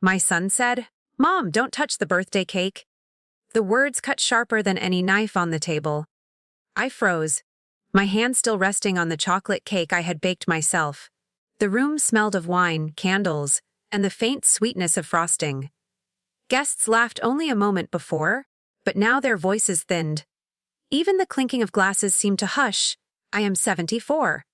My son said, "Mom, don't touch the birthday cake." The words cut sharper than any knife on the table. I froze, my hand still resting on the chocolate cake I had baked myself. The room smelled of wine, candles, and the faint sweetness of frosting. Guests laughed only a moment before, but now their voices thinned. Even the clinking of glasses seemed to hush. I am 74.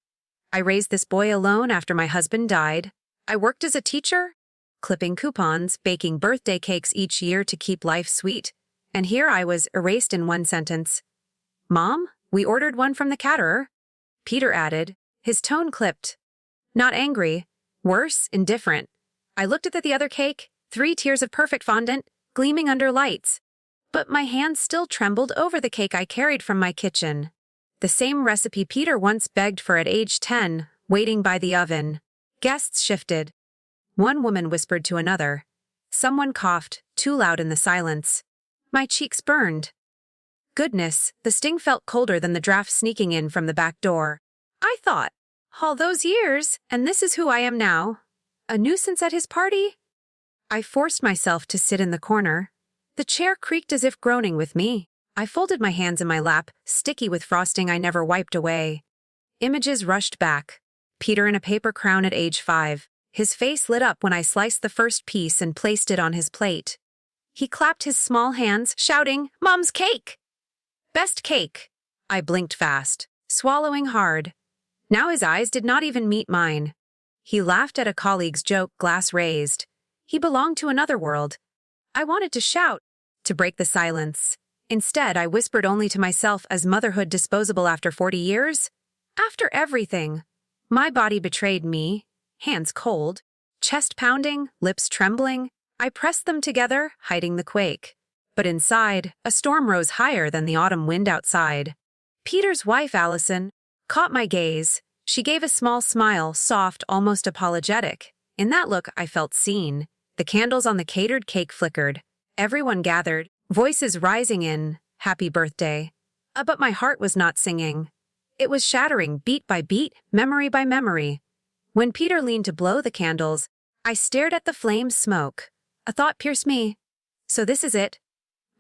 I raised this boy alone after my husband died. I worked as a teacher, clipping coupons, baking birthday cakes each year to keep life sweet. And here I was, erased in one sentence. "Mom, we ordered one from the caterer," Peter added, his tone clipped. Not angry, worse, indifferent. I looked at the other cake, 3 tiers of perfect fondant, gleaming under lights. But my hands still trembled over the cake I carried from my kitchen. The same recipe Peter once begged for at age 10, waiting by the oven. Guests shifted. One woman whispered to another. Someone coughed, too loud in the silence. My cheeks burned. Goodness, the sting felt colder than the draft sneaking in from the back door. I thought, all those years, and this is who I am now. A nuisance at his party? I forced myself to sit in the corner. The chair creaked as if groaning with me. I folded my hands in my lap, sticky with frosting I never wiped away. Images rushed back. Peter in a paper crown at age 5. His face lit up when I sliced the first piece and placed it on his plate. He clapped his small hands, shouting, "Mom's cake!" Best cake. I blinked fast, swallowing hard. Now his eyes did not even meet mine. He laughed at a colleague's joke, glass raised. He belonged to another world. I wanted to shout, to break the silence. Instead, I whispered only to myself, as motherhood disposable after 40 years? After everything. My body betrayed me, hands cold, chest pounding, lips trembling. I pressed them together, hiding the quake. But inside, a storm rose higher than the autumn wind outside. Peter's wife, Allison, caught my gaze. She gave a small smile, soft, almost apologetic. In that look, I felt seen. The candles on the catered cake flickered. Everyone gathered, voices rising in, "Happy birthday." But my heart was not singing. It was shattering, beat by beat, memory by memory. When Peter leaned to blow the candles, I stared at the flames smoke. A thought pierced me. So this is it.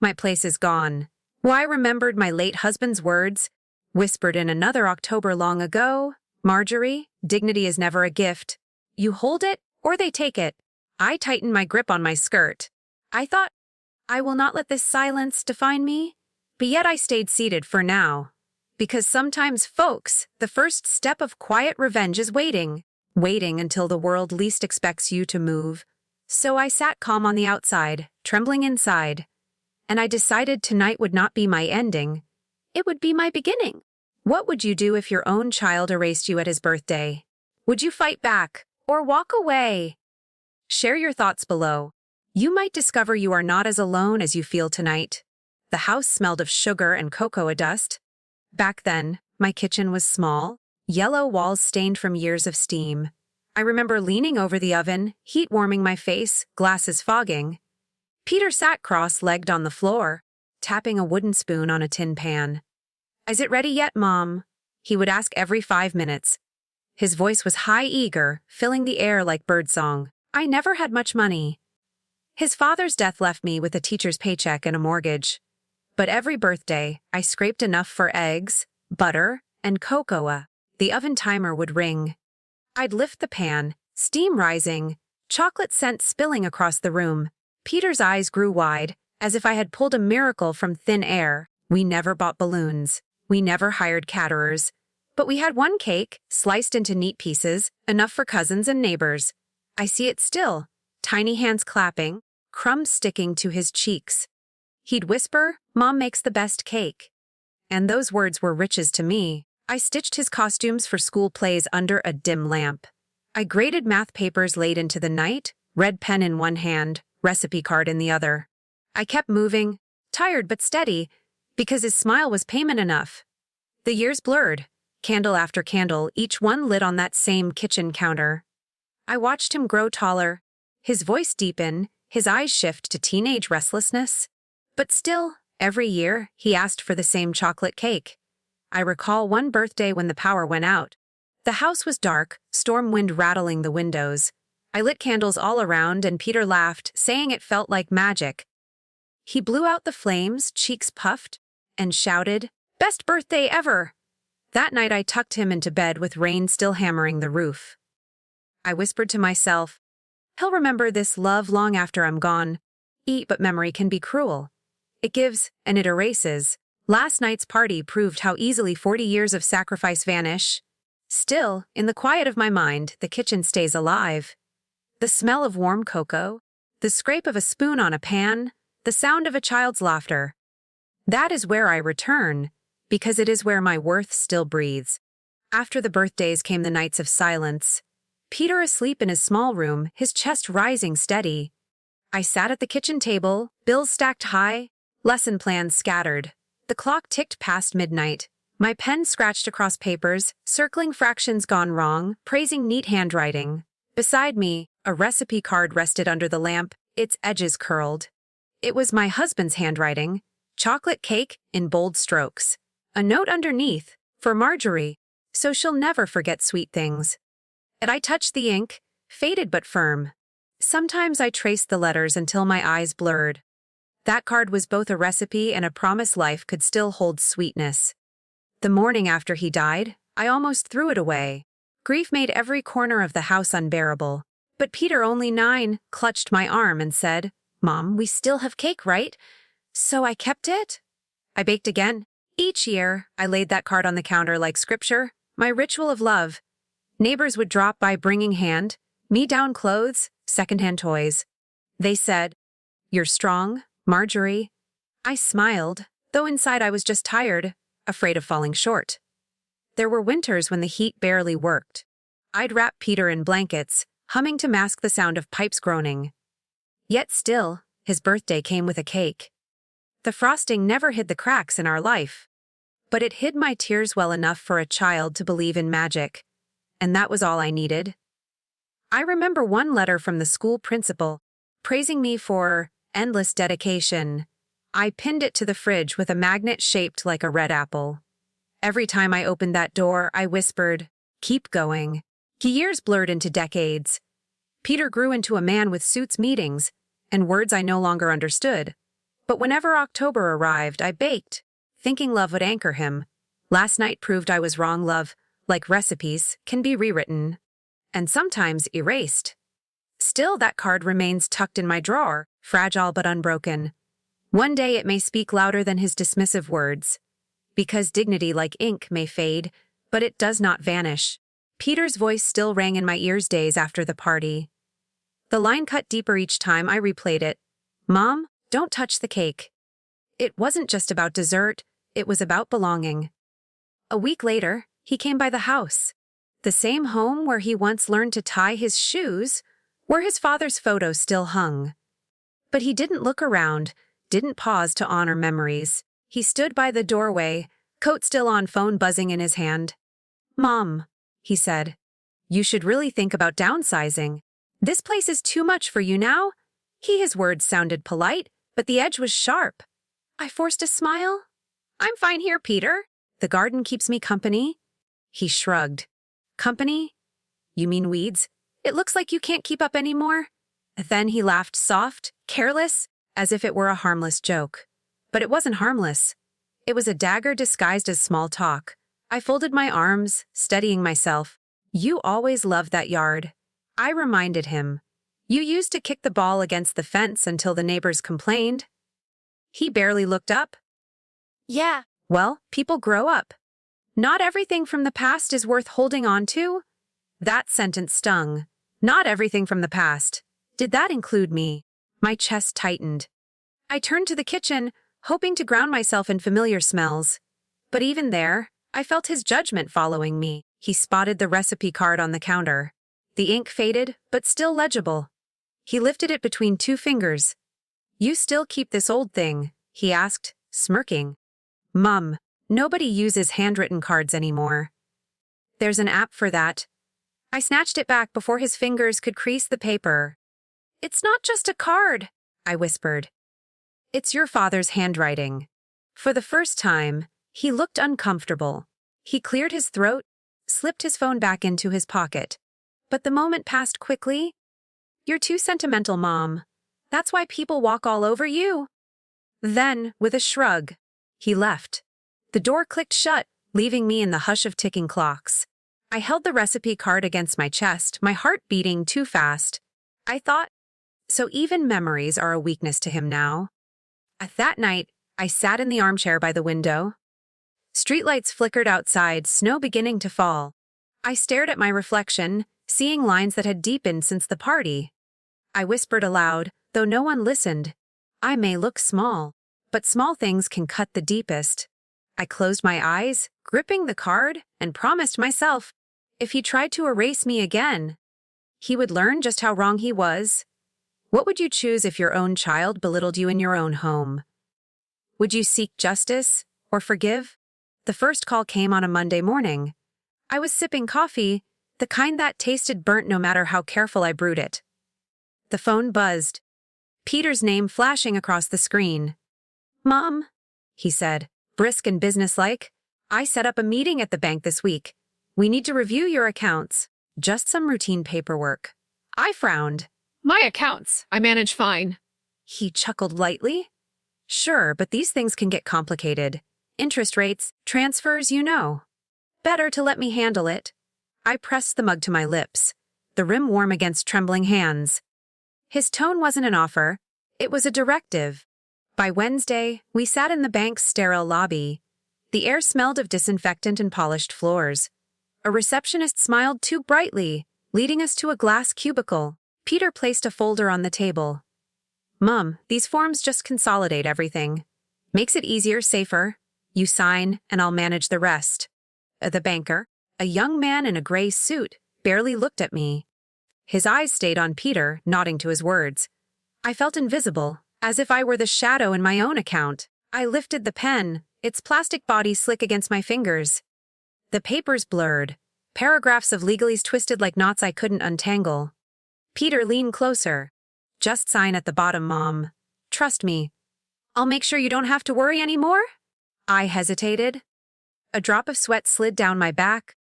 My place is gone. Why remembered my late husband's words, whispered in another October long ago, "Marjorie, dignity is never a gift. You hold it, or they take it." I tightened my grip on my skirt. I thought, I will not let this silence define me. But yet I stayed seated for now. Because sometimes, folks, the first step of quiet revenge is waiting. Waiting until the world least expects you to move. So I sat calm on the outside, trembling inside. And I decided tonight would not be my ending. It would be my beginning. What would you do if your own child erased you at his birthday? Would you fight back, or walk away? Share your thoughts below. You might discover you are not as alone as you feel tonight. The house smelled of sugar and cocoa dust. Back then, my kitchen was small, yellow walls stained from years of steam. I remember leaning over the oven, heat warming my face, glasses fogging. Peter sat cross-legged on the floor, tapping a wooden spoon on a tin pan. "Is it ready yet, Mom?" he would ask every 5 minutes. His voice was high, eager, filling the air like birdsong. I never had much money. His father's death left me with a teacher's paycheck and a mortgage. But every birthday, I scraped enough for eggs, butter, and cocoa. The oven timer would ring. I'd lift the pan, steam rising, chocolate scent spilling across the room. Peter's eyes grew wide, as if I had pulled a miracle from thin air. We never bought balloons. We never hired caterers. But we had one cake, sliced into neat pieces, enough for cousins and neighbors. I see it still, tiny hands clapping, crumbs sticking to his cheeks. He'd whisper, "Mom makes the best cake." And those words were riches to me. I stitched his costumes for school plays under a dim lamp. I graded math papers late into the night, red pen in one hand, recipe card in the other. I kept moving, tired but steady, because his smile was payment enough. The years blurred, candle after candle, each one lit on that same kitchen counter. I watched him grow taller, his voice deepen, his eyes shift to teenage restlessness. But still, every year, he asked for the same chocolate cake. I recall one birthday when the power went out. The house was dark, storm wind rattling the windows. I lit candles all around and Peter laughed, saying it felt like magic. He blew out the flames, cheeks puffed, and shouted, "Best birthday ever!" That night I tucked him into bed with rain still hammering the roof. I whispered to myself, "He'll remember this love long after I'm gone." But memory can be cruel. It gives and it erases. Last night's party proved how easily 40 years of sacrifice vanish. Still, in the quiet of my mind, the kitchen stays alive. The smell of warm cocoa, the scrape of a spoon on a pan, the sound of a child's laughter. That is where I return, because it is where my worth still breathes. After the birthdays came the nights of silence. Peter asleep in his small room, his chest rising steady. I sat at the kitchen table, bills stacked high, lesson plans scattered. The clock ticked past midnight. My pen scratched across papers, circling fractions gone wrong, praising neat handwriting. Beside me, a recipe card rested under the lamp, its edges curled. It was my husband's handwriting, chocolate cake in bold strokes. A note underneath, for Marjorie, so she'll never forget sweet things. And I touched the ink, faded but firm. Sometimes I traced the letters until my eyes blurred. That card was both a recipe and a promise life could still hold sweetness. The morning after he died, I almost threw it away. Grief made every corner of the house unbearable. But Peter, only 9, clutched my arm and said, "Mom, we still have cake, right?" So I kept it. I baked again. Each year, I laid that card on the counter like scripture, my ritual of love. Neighbors would drop by bringing me-down clothes, secondhand toys. They said, "You're strong, Marjorie." I smiled, though inside I was just tired, afraid of falling short. There were winters when the heat barely worked. I'd wrap Peter in blankets, humming to mask the sound of pipes groaning. Yet still, his birthday came with a cake. The frosting never hid the cracks in our life, but it hid my tears well enough for a child to believe in magic. And that was all I needed. I remember one letter from the school principal, praising me for endless dedication. I pinned it to the fridge with a magnet shaped like a red apple. Every time I opened that door, I whispered, "Keep going." Years blurred into decades. Peter grew into a man with suits, meetings, and words I no longer understood. But whenever October arrived, I baked, thinking love would anchor him. Last night proved I was wrong. Love, like recipes, can be rewritten, and sometimes erased. Still, that card remains tucked in my drawer, fragile but unbroken. One day it may speak louder than his dismissive words. Because dignity, like ink, may fade, but it does not vanish. Peter's voice still rang in my ears days after the party. The line cut deeper each time I replayed it. "Mom, don't touch the cake." It wasn't just about dessert, it was about belonging. A week later, he came by the house. The same home where he once learned to tie his shoes, where his father's photo still hung. But he didn't look around, didn't pause to honor memories. He stood by the doorway, coat still on, phone buzzing in his hand. "Mom," he said, "you should really think about downsizing. This place is too much for you now." His words sounded polite, but the edge was sharp. I forced a smile. "I'm fine here, Peter. The garden keeps me company." He shrugged. "Company? You mean weeds? It looks like you can't keep up anymore." Then he laughed, soft, careless, as if it were a harmless joke. But it wasn't harmless. It was a dagger disguised as small talk. I folded my arms, steadying myself. "You always loved that yard." I reminded him. "You used to kick the ball against the fence until the neighbors complained." He barely looked up. "Yeah, well, people grow up. Not everything from the past is worth holding on to." That sentence stung. Not everything from the past. Did that include me? My chest tightened. I turned to the kitchen, hoping to ground myself in familiar smells. But even there, I felt his judgment following me. He spotted the recipe card on the counter. The ink faded, but still legible. He lifted it between 2 fingers. "You still keep this old thing?" he asked, smirking. "Mum, nobody uses handwritten cards anymore." "There's an app for that." I snatched it back before his fingers could crease the paper. "It's not just a card," I whispered. "It's your father's handwriting." For the first time, he looked uncomfortable. He cleared his throat, slipped his phone back into his pocket. But the moment passed quickly. You're too sentimental, Mom. That's why people walk all over you. Then, with a shrug, he left. The door clicked shut, leaving me in the hush of ticking clocks. I held the recipe card against my chest, my heart beating too fast. I thought, so even memories are a weakness to him now. At that night, I sat in the armchair by the window. Streetlights flickered outside, snow beginning to fall. I stared at my reflection, seeing lines that had deepened since the party. I whispered aloud, though no one listened. I may look small, but small things can cut the deepest. I closed my eyes, gripping the card, and promised myself, if he tried to erase me again, he would learn just how wrong he was. What would you choose if your own child belittled you in your own home? Would you seek justice or forgive? The first call came on a Monday morning. I was sipping coffee, the kind that tasted burnt no matter how careful I brewed it. The phone buzzed. Peter's name flashing across the screen. Mom, he said, brisk and businesslike, I set up a meeting at the bank this week. We need to review your accounts. Just some routine paperwork. I frowned. My accounts, I manage fine. He chuckled lightly. Sure, but these things can get complicated. Interest rates, transfers, you know. Better to let me handle it. I pressed the mug to my lips, the rim warm against trembling hands. His tone wasn't an offer, it was a directive. By Wednesday, we sat in the bank's sterile lobby. The air smelled of disinfectant and polished floors. A receptionist smiled too brightly, leading us to a glass cubicle. Peter placed a folder on the table. Mom, these forms just consolidate everything. Makes it easier, safer. You sign, and I'll manage the rest. The banker, a young man in a gray suit, barely looked at me. His eyes stayed on Peter, nodding to his words. I felt invisible, as if I were the shadow in my own account. I lifted the pen, its plastic body slick against my fingers. The papers blurred, paragraphs of legalese twisted like knots I couldn't untangle. Peter leaned closer. Just sign at the bottom, Mom. Trust me. I'll make sure you don't have to worry anymore? I hesitated. A drop of sweat slid down my back.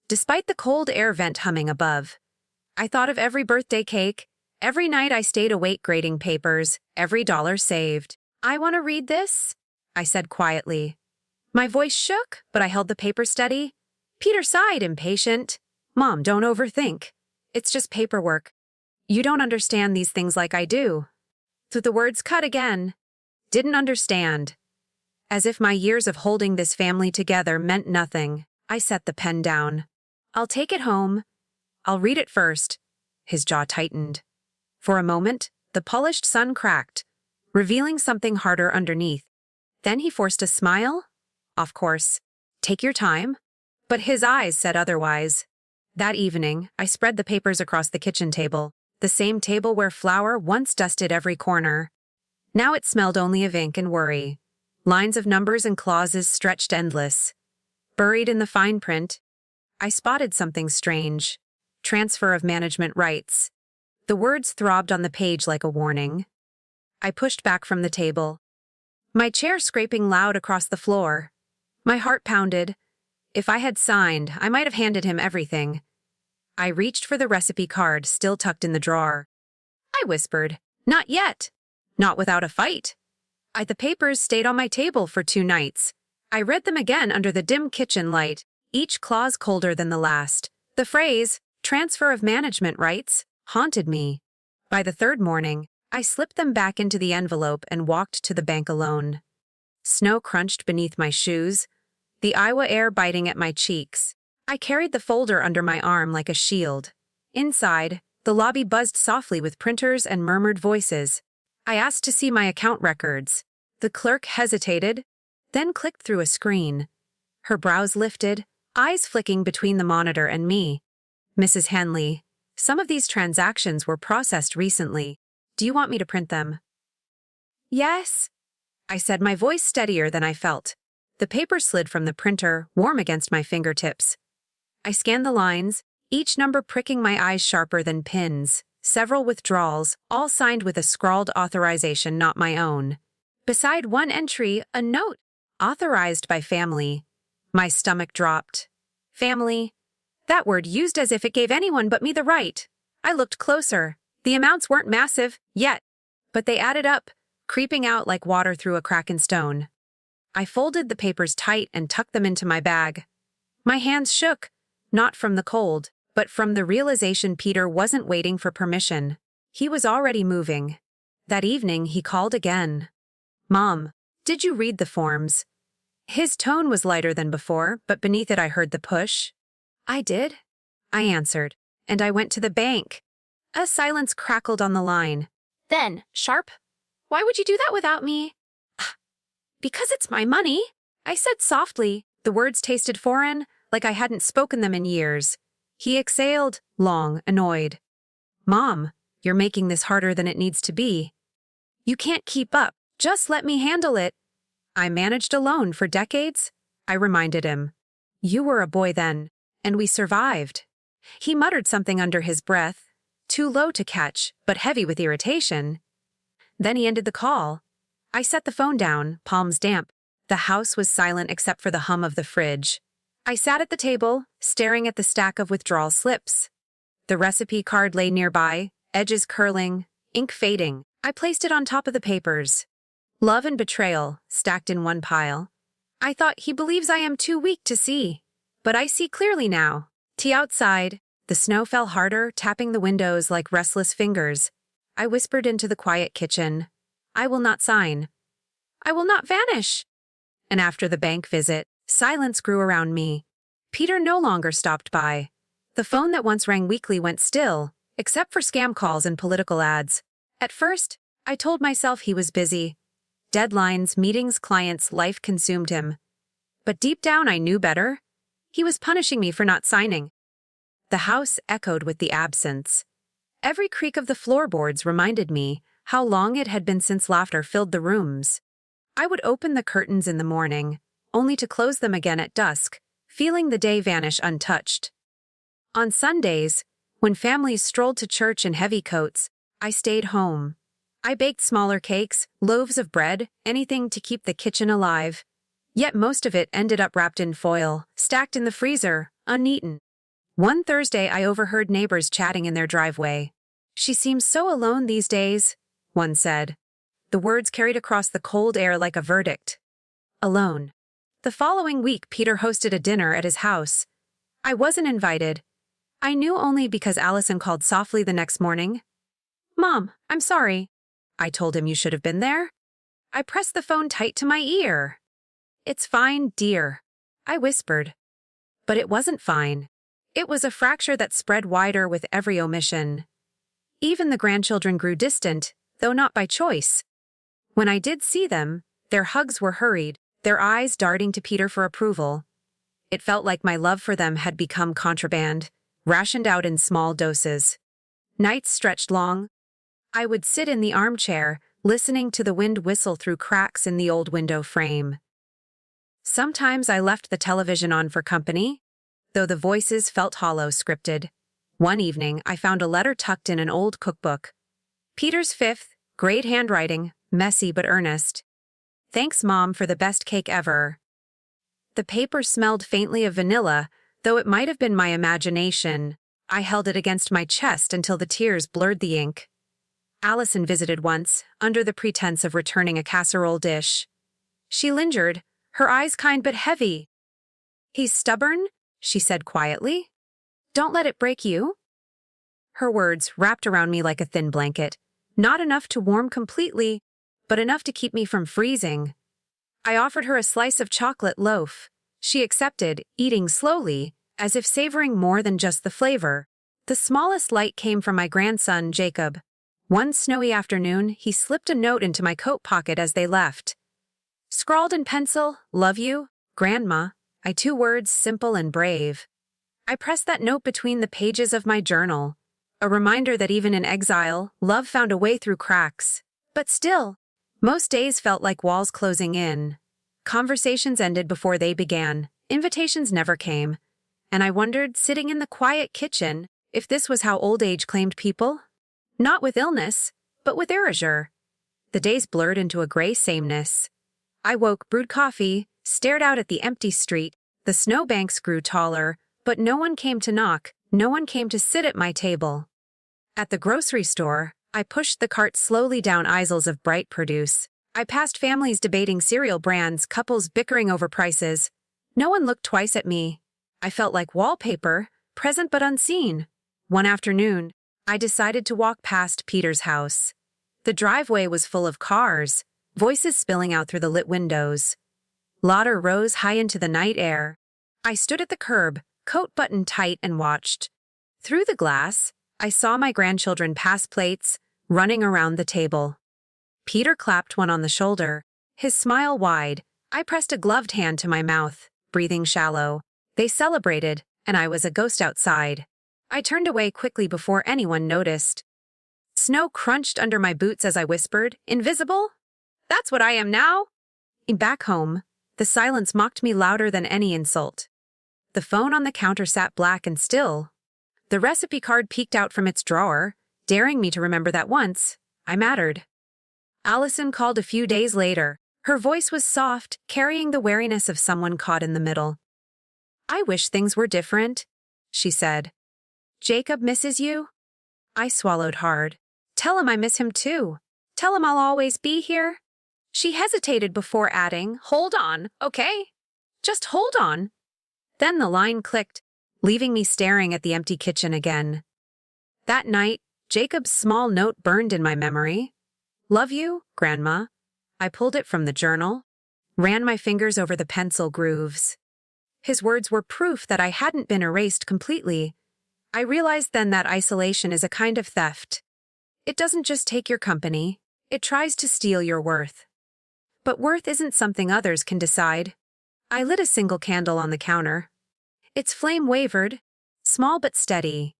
Despite the cold air vent humming above, I thought of every birthday cake, every night I stayed awake grading papers, every dollar saved. I want to read this, I said quietly. My voice shook, but I held the paper steady. Peter sighed, impatient. Mom, don't overthink. It's just paperwork. You don't understand these things like I do. So the words cut again. Didn't understand. As if my years of holding this family together meant nothing, I set the pen down. I'll take it home. I'll read it first. His jaw tightened. For a moment, the polished sun cracked, revealing something harder underneath. Then he forced a smile. Of course. Take your time. But his eyes said otherwise. That evening, I spread the papers across the kitchen table, the same table where flour once dusted every corner. Now it smelled only of ink and worry. Lines of numbers and clauses stretched endless. Buried in the fine print, I spotted something strange. Transfer of management rights. The words throbbed on the page like a warning. I pushed back from the table, my chair scraping loud across the floor. My heart pounded. If I had signed, I might have handed him everything. I reached for the recipe card still tucked in the drawer. I whispered, not yet. Not without a fight. The papers stayed on my table for 2 nights. I read them again under the dim kitchen light, each clause colder than the last. The phrase, transfer of management rights, haunted me. By the 3rd morning, I slipped them back into the envelope and walked to the bank alone. Snow crunched beneath my shoes, the Iowa air biting at my cheeks. I carried the folder under my arm like a shield. Inside, the lobby buzzed softly with printers and murmured voices. I asked to see my account records. The clerk hesitated, then clicked through a screen. Her brows lifted, eyes flicking between the monitor and me. Mrs. Henley, some of these transactions were processed recently. Do you want me to print them? Yes, I said, my voice steadier than I felt. The paper slid from the printer, warm against my fingertips. I scanned the lines, each number pricking my eyes sharper than pins. Several withdrawals, all signed with a scrawled authorization not my own. Beside one entry, a note, authorized by family. My stomach dropped. Family. That word used as if it gave anyone but me the right. I looked closer. The amounts weren't massive, yet, but they added up, creeping out like water through a crack in stone. I folded the papers tight and tucked them into my bag. My hands shook, not from the cold, but from the realization Peter wasn't waiting for permission. He was already moving. That evening, he called again. "Mom, did you read the forms?" His tone was lighter than before, but beneath it I heard the push. "I did," I answered, "and I went to the bank." A silence crackled on the line. Then, sharp, "Why would you do that without me?" "Because it's my money," I said softly. The words tasted foreign, like I hadn't spoken them in years. He exhaled, long, annoyed. "Mom, you're making this harder than it needs to be. You can't keep up. Just let me handle it." "I managed alone for decades," I reminded him. "You were a boy then, and we survived." He muttered something under his breath, too low to catch, but heavy with irritation. Then he ended the call. I set the phone down, palms damp. The house was silent except for the hum of the fridge. I sat at the table, staring at the stack of withdrawal slips. The recipe card lay nearby, edges curling, ink fading. I placed it on top of the papers. Love and betrayal, stacked in one pile. I thought, he believes I am too weak to see. But I see clearly now. Tea outside. The snow fell harder, tapping the windows like restless fingers. I whispered into the quiet kitchen. "I will not sign. I will not vanish." And after the bank visit, silence grew around me. Peter no longer stopped by. The phone that once rang weekly went still, except for scam calls and political ads. At first, I told myself he was busy. Deadlines, meetings, clients, life consumed him. But deep down I knew better. He was punishing me for not signing. The house echoed with the absence. Every creak of the floorboards reminded me how long it had been since laughter filled the rooms. I would open the curtains in the morning, only to close them again at dusk, feeling the day vanish untouched. On Sundays, when families strolled to church in heavy coats, I stayed home. I baked smaller cakes, loaves of bread, anything to keep the kitchen alive. Yet most of it ended up wrapped in foil, stacked in the freezer, uneaten. One Thursday I overheard neighbors chatting in their driveway. "She seems so alone these days," one said. The words carried across the cold air like a verdict. Alone. The following week Peter hosted a dinner at his house. I wasn't invited. I knew only because Allison called softly the next morning. "Mom, I'm sorry." I told him, "You should have been there." I pressed the phone tight to my ear. "It's fine, dear," I whispered. But it wasn't fine. It was a fracture that spread wider with every omission. Even the grandchildren grew distant, though not by choice. When I did see them, their hugs were hurried, their eyes darting to Peter for approval. It felt like my love for them had become contraband, rationed out in small doses. Nights stretched long. I would sit in the armchair, listening to the wind whistle through cracks in the old window frame. Sometimes I left the television on for company, though the voices felt hollow, scripted. One evening, I found a letter tucked in an old cookbook. Peter's fifth, grade handwriting, messy but earnest. "Thanks, Mom, for the best cake ever." The paper smelled faintly of vanilla, though it might have been my imagination. I held it against my chest until the tears blurred the ink. Allison visited once, under the pretense of returning a casserole dish. She lingered, her eyes kind but heavy. "He's stubborn," she said quietly. "Don't let it break you." Her words wrapped around me like a thin blanket, not enough to warm completely, but enough to keep me from freezing. I offered her a slice of chocolate loaf. She accepted, eating slowly, as if savoring more than just the flavor. The smallest light came from my grandson, Jacob. One snowy afternoon, he slipped a note into my coat pocket as they left. Scrawled in pencil, "Love you, Grandma." Two words, simple and brave. I pressed that note between the pages of my journal, a reminder that even in exile, love found a way through cracks. But still, most days felt like walls closing in. Conversations ended before they began, invitations never came, and I wondered, sitting in the quiet kitchen, if this was how old age claimed people. Not with illness, but with erasure. The days blurred into a gray sameness. I woke, brewed coffee, stared out at the empty street. The snowbanks grew taller, but no one came to knock, no one came to sit at my table. At the grocery store, I pushed the cart slowly down aisles of bright produce. I passed families debating cereal brands, couples bickering over prices. No one looked twice at me. I felt like wallpaper, present but unseen. One afternoon, I decided to walk past Peter's house. The driveway was full of cars, voices spilling out through the lit windows. Laughter rose high into the night air. I stood at the curb, coat buttoned tight, and watched. Through the glass, I saw my grandchildren pass plates, running around the table. Peter clapped one on the shoulder, his smile wide. I pressed a gloved hand to my mouth, breathing shallow. They celebrated, and I was a ghost outside. I turned away quickly before anyone noticed. Snow crunched under my boots as I whispered, "Invisible? That's what I am now." Back home, the silence mocked me louder than any insult. The phone on the counter sat black and still. The recipe card peeked out from its drawer, daring me to remember that once I mattered. Allison called a few days later. Her voice was soft, carrying the wariness of someone caught in the middle. "I wish things were different," she said. "Jacob misses you?" I swallowed hard. "Tell him I miss him too. Tell him I'll always be here." She hesitated before adding, "Hold on, okay? Just hold on." Then the line clicked, leaving me staring at the empty kitchen again. That night, Jacob's small note burned in my memory. "Love you, Grandma." I pulled it from the journal, ran my fingers over the pencil grooves. His words were proof that I hadn't been erased completely. I realized then that isolation is a kind of theft. It doesn't just take your company, it tries to steal your worth. But worth isn't something others can decide. I lit a single candle on the counter. Its flame wavered, small but steady.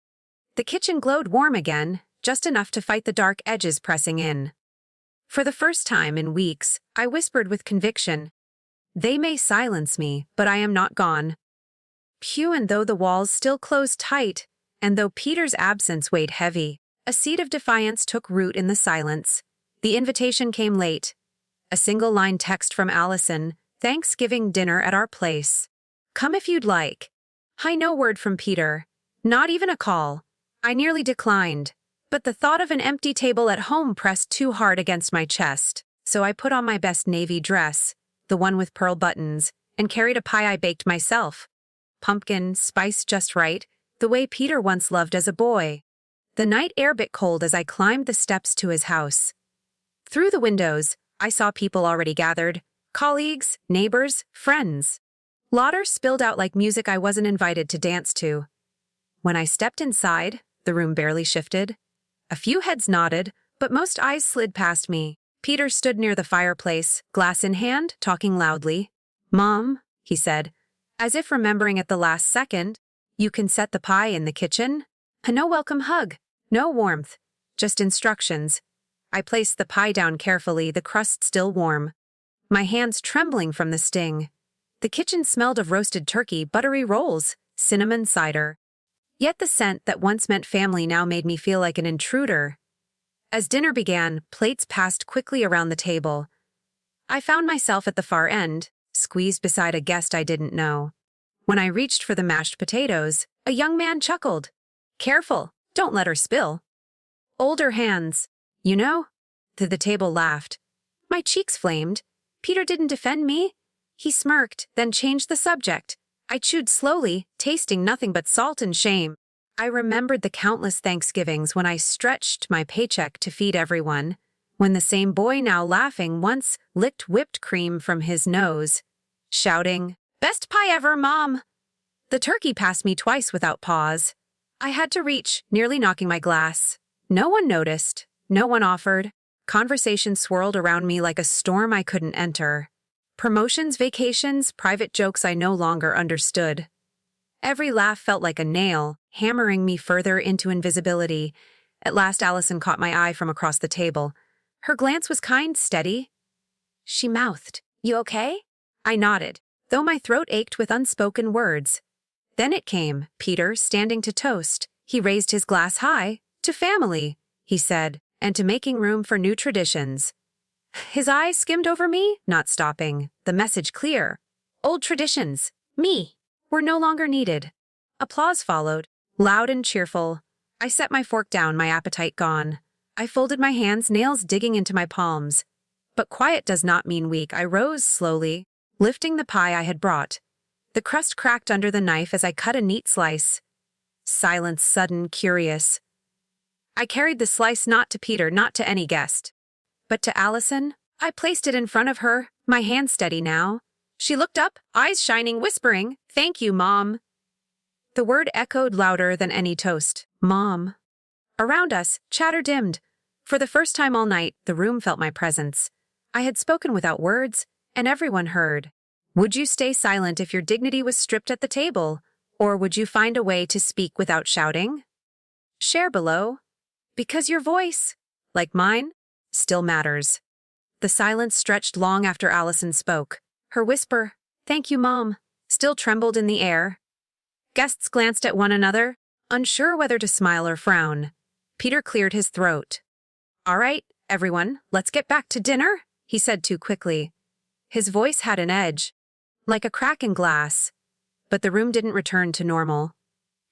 The kitchen glowed warm again, just enough to fight the dark edges pressing in. For the first time in weeks, I whispered with conviction, "They may silence me, but I am not gone." Phew, and though the walls still closed tight, and though Peter's absence weighed heavy, a seed of defiance took root in the silence. The invitation came late. A single-line text from Allison, "Thanksgiving dinner at our place. Come if you'd like." No word from Peter. Not even a call. I nearly declined. But the thought of an empty table at home pressed too hard against my chest, so I put on my best navy dress, the one with pearl buttons, and carried a pie I baked myself. Pumpkin, spiced just right, the way Peter once loved as a boy. The night air bit cold as I climbed the steps to his house. Through the windows, I saw people already gathered, colleagues, neighbors, friends. Laughter spilled out like music I wasn't invited to dance to. When I stepped inside, the room barely shifted. A few heads nodded, but most eyes slid past me. Peter stood near the fireplace, glass in hand, talking loudly. "Mom," he said, as if remembering at the last second, "you can set the pie in the kitchen." No welcome hug, no warmth, just instructions. I placed the pie down carefully, the crust still warm. My hands trembling from the sting. The kitchen smelled of roasted turkey, buttery rolls, cinnamon cider. Yet the scent that once meant family now made me feel like an intruder. As dinner began, plates passed quickly around the table. I found myself at the far end, squeezed beside a guest I didn't know. When I reached for the mashed potatoes, a young man chuckled. "Careful, don't let her spill." "Older hands, you know?" The table laughed. My cheeks flamed. Peter didn't defend me. He smirked, then changed the subject. I chewed slowly, tasting nothing but salt and shame. I remembered the countless Thanksgivings when I stretched my paycheck to feed everyone, when the same boy now laughing once licked whipped cream from his nose, shouting, "Best pie ever, Mom!" The turkey passed me twice without pause. I had to reach, nearly knocking my glass. No one noticed, no one offered. Conversation swirled around me like a storm I couldn't enter. Promotions, vacations, private jokes I no longer understood. Every laugh felt like a nail, hammering me further into invisibility. At last Allison caught my eye from across the table. Her glance was kind, steady. She mouthed, "You okay?" I nodded, though my throat ached with unspoken words. Then it came, Peter standing to toast. He raised his glass high. "To family," he said, "and to making room for new traditions." His eyes skimmed over me, not stopping, the message clear. Old traditions, me, were no longer needed. Applause followed, loud and cheerful. I set my fork down, my appetite gone. I folded my hands, nails digging into my palms. But quiet does not mean weak. I rose slowly, lifting the pie I had brought. The crust cracked under the knife as I cut a neat slice. Silence, sudden, curious. I carried the slice not to Peter, not to any guest, but to Allison. I placed it in front of her, my hand steady now. She looked up, eyes shining, whispering, "Thank you, Mom." The word echoed louder than any toast. Mom. Around us, chatter dimmed. For the first time all night, the room felt my presence. I had spoken without words, and everyone heard. Would you stay silent if your dignity was stripped at the table? Or would you find a way to speak without shouting? Share below. Because your voice, like mine, still matters. The silence stretched long after Allison spoke. Her whisper, "Thank you, Mom," still trembled in the air. Guests glanced at one another, unsure whether to smile or frown. Peter cleared his throat. "All right, everyone, let's get back to dinner," he said too quickly. His voice had an edge, like a crack in glass. But the room didn't return to normal.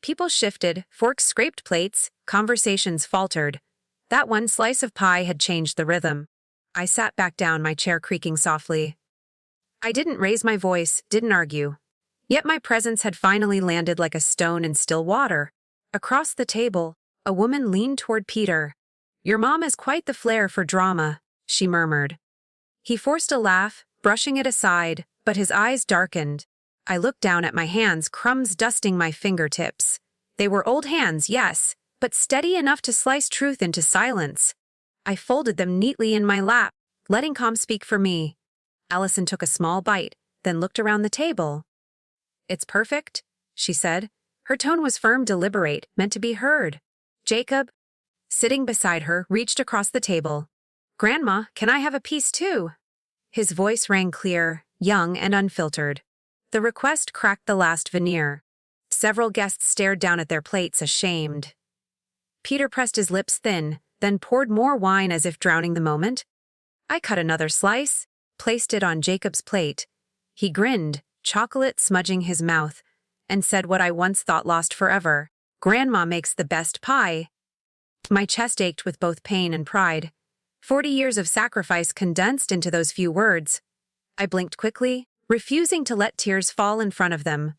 People shifted, forks scraped plates, conversations faltered. That one slice of pie had changed the rhythm. I sat back down, my chair creaking softly. I didn't raise my voice, didn't argue. Yet my presence had finally landed like a stone in still water. Across the table, a woman leaned toward Peter. "Your mom has quite the flair for drama," she murmured. He forced a laugh, brushing it aside, but his eyes darkened. I looked down at my hands, crumbs dusting my fingertips. They were old hands, yes, but steady enough to slice truth into silence. I folded them neatly in my lap, letting calm speak for me. Allison took a small bite, then looked around the table. "It's perfect," she said. Her tone was firm, deliberate, meant to be heard. Jacob, sitting beside her, reached across the table. "Grandma, can I have a piece too?" His voice rang clear, young and unfiltered. The request cracked the last veneer. Several guests stared down at their plates, ashamed. Peter pressed his lips thin, then poured more wine as if drowning the moment. I cut another slice, placed it on Jacob's plate. He grinned, chocolate smudging his mouth, and said what I once thought lost forever. "Grandma makes the best pie." My chest ached with both pain and pride. 40 years of sacrifice condensed into those few words. I blinked quickly, refusing to let tears fall in front of them.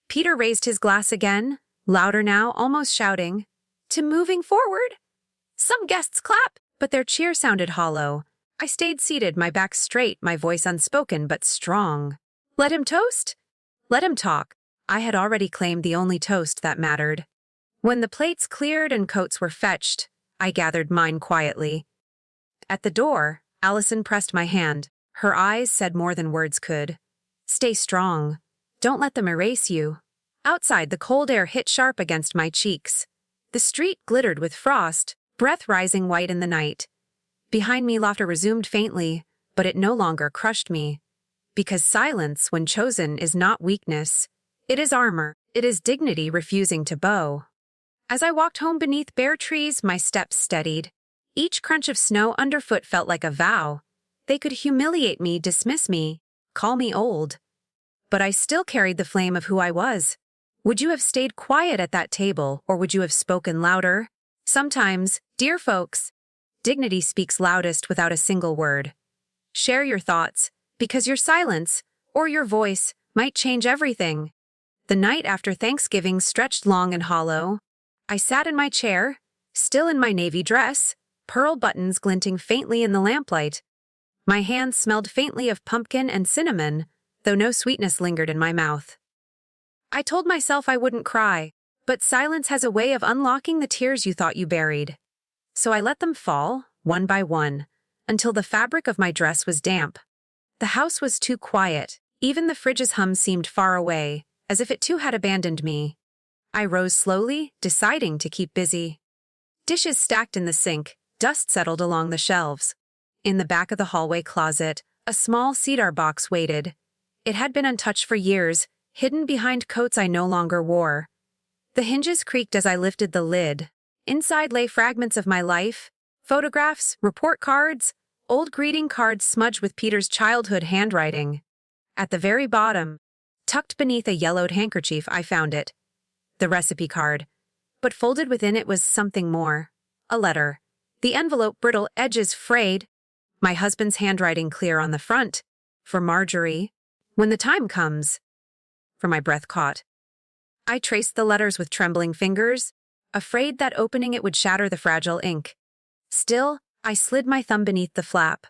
Peter raised his glass again, louder now, almost shouting, "To moving forward." Some guests clapped, but their cheer sounded hollow. I stayed seated, my back straight, my voice unspoken but strong. Let him toast? Let him talk. I had already claimed the only toast that mattered. When the plates cleared and coats were fetched, I gathered mine quietly. At the door, Allison pressed my hand. Her eyes said more than words could. "Stay strong. Don't let them erase you." Outside, the cold air hit sharp against my cheeks. The street glittered with frost, breath rising white in the night. Behind me, laughter resumed faintly, but it no longer crushed me. Because silence, when chosen, is not weakness. It is armor. It is dignity refusing to bow. As I walked home beneath bare trees, my steps steadied. Each crunch of snow underfoot felt like a vow. They could humiliate me, dismiss me, call me old. But I still carried the flame of who I was. Would you have stayed quiet at that table, or would you have spoken louder? Sometimes, dear folks, dignity speaks loudest without a single word. Share your thoughts, because your silence, or your voice, might change everything. The night after Thanksgiving stretched long and hollow. I sat in my chair, still in my navy dress, pearl buttons glinting faintly in the lamplight. My hands smelled faintly of pumpkin and cinnamon, though no sweetness lingered in my mouth. I told myself I wouldn't cry, but silence has a way of unlocking the tears you thought you buried. So I let them fall, one by one, until the fabric of my dress was damp. The house was too quiet. Even the fridge's hum seemed far away, as if it too had abandoned me. I rose slowly, deciding to keep busy. Dishes stacked in the sink, dust settled along the shelves. In the back of the hallway closet, a small cedar box waited. It had been untouched for years, hidden behind coats I no longer wore. The hinges creaked as I lifted the lid. Inside lay fragments of my life, photographs, report cards, old greeting cards smudged with Peter's childhood handwriting. At the very bottom, tucked beneath a yellowed handkerchief, I found it. The recipe card. but folded within it was something more. A letter. The envelope brittle, edges frayed. My husband's handwriting clear on the front. For Marjorie. When the time comes. For my breath caught. I traced the letters with trembling fingers, afraid that opening it would shatter the fragile ink. Still, I slid my thumb beneath the flap.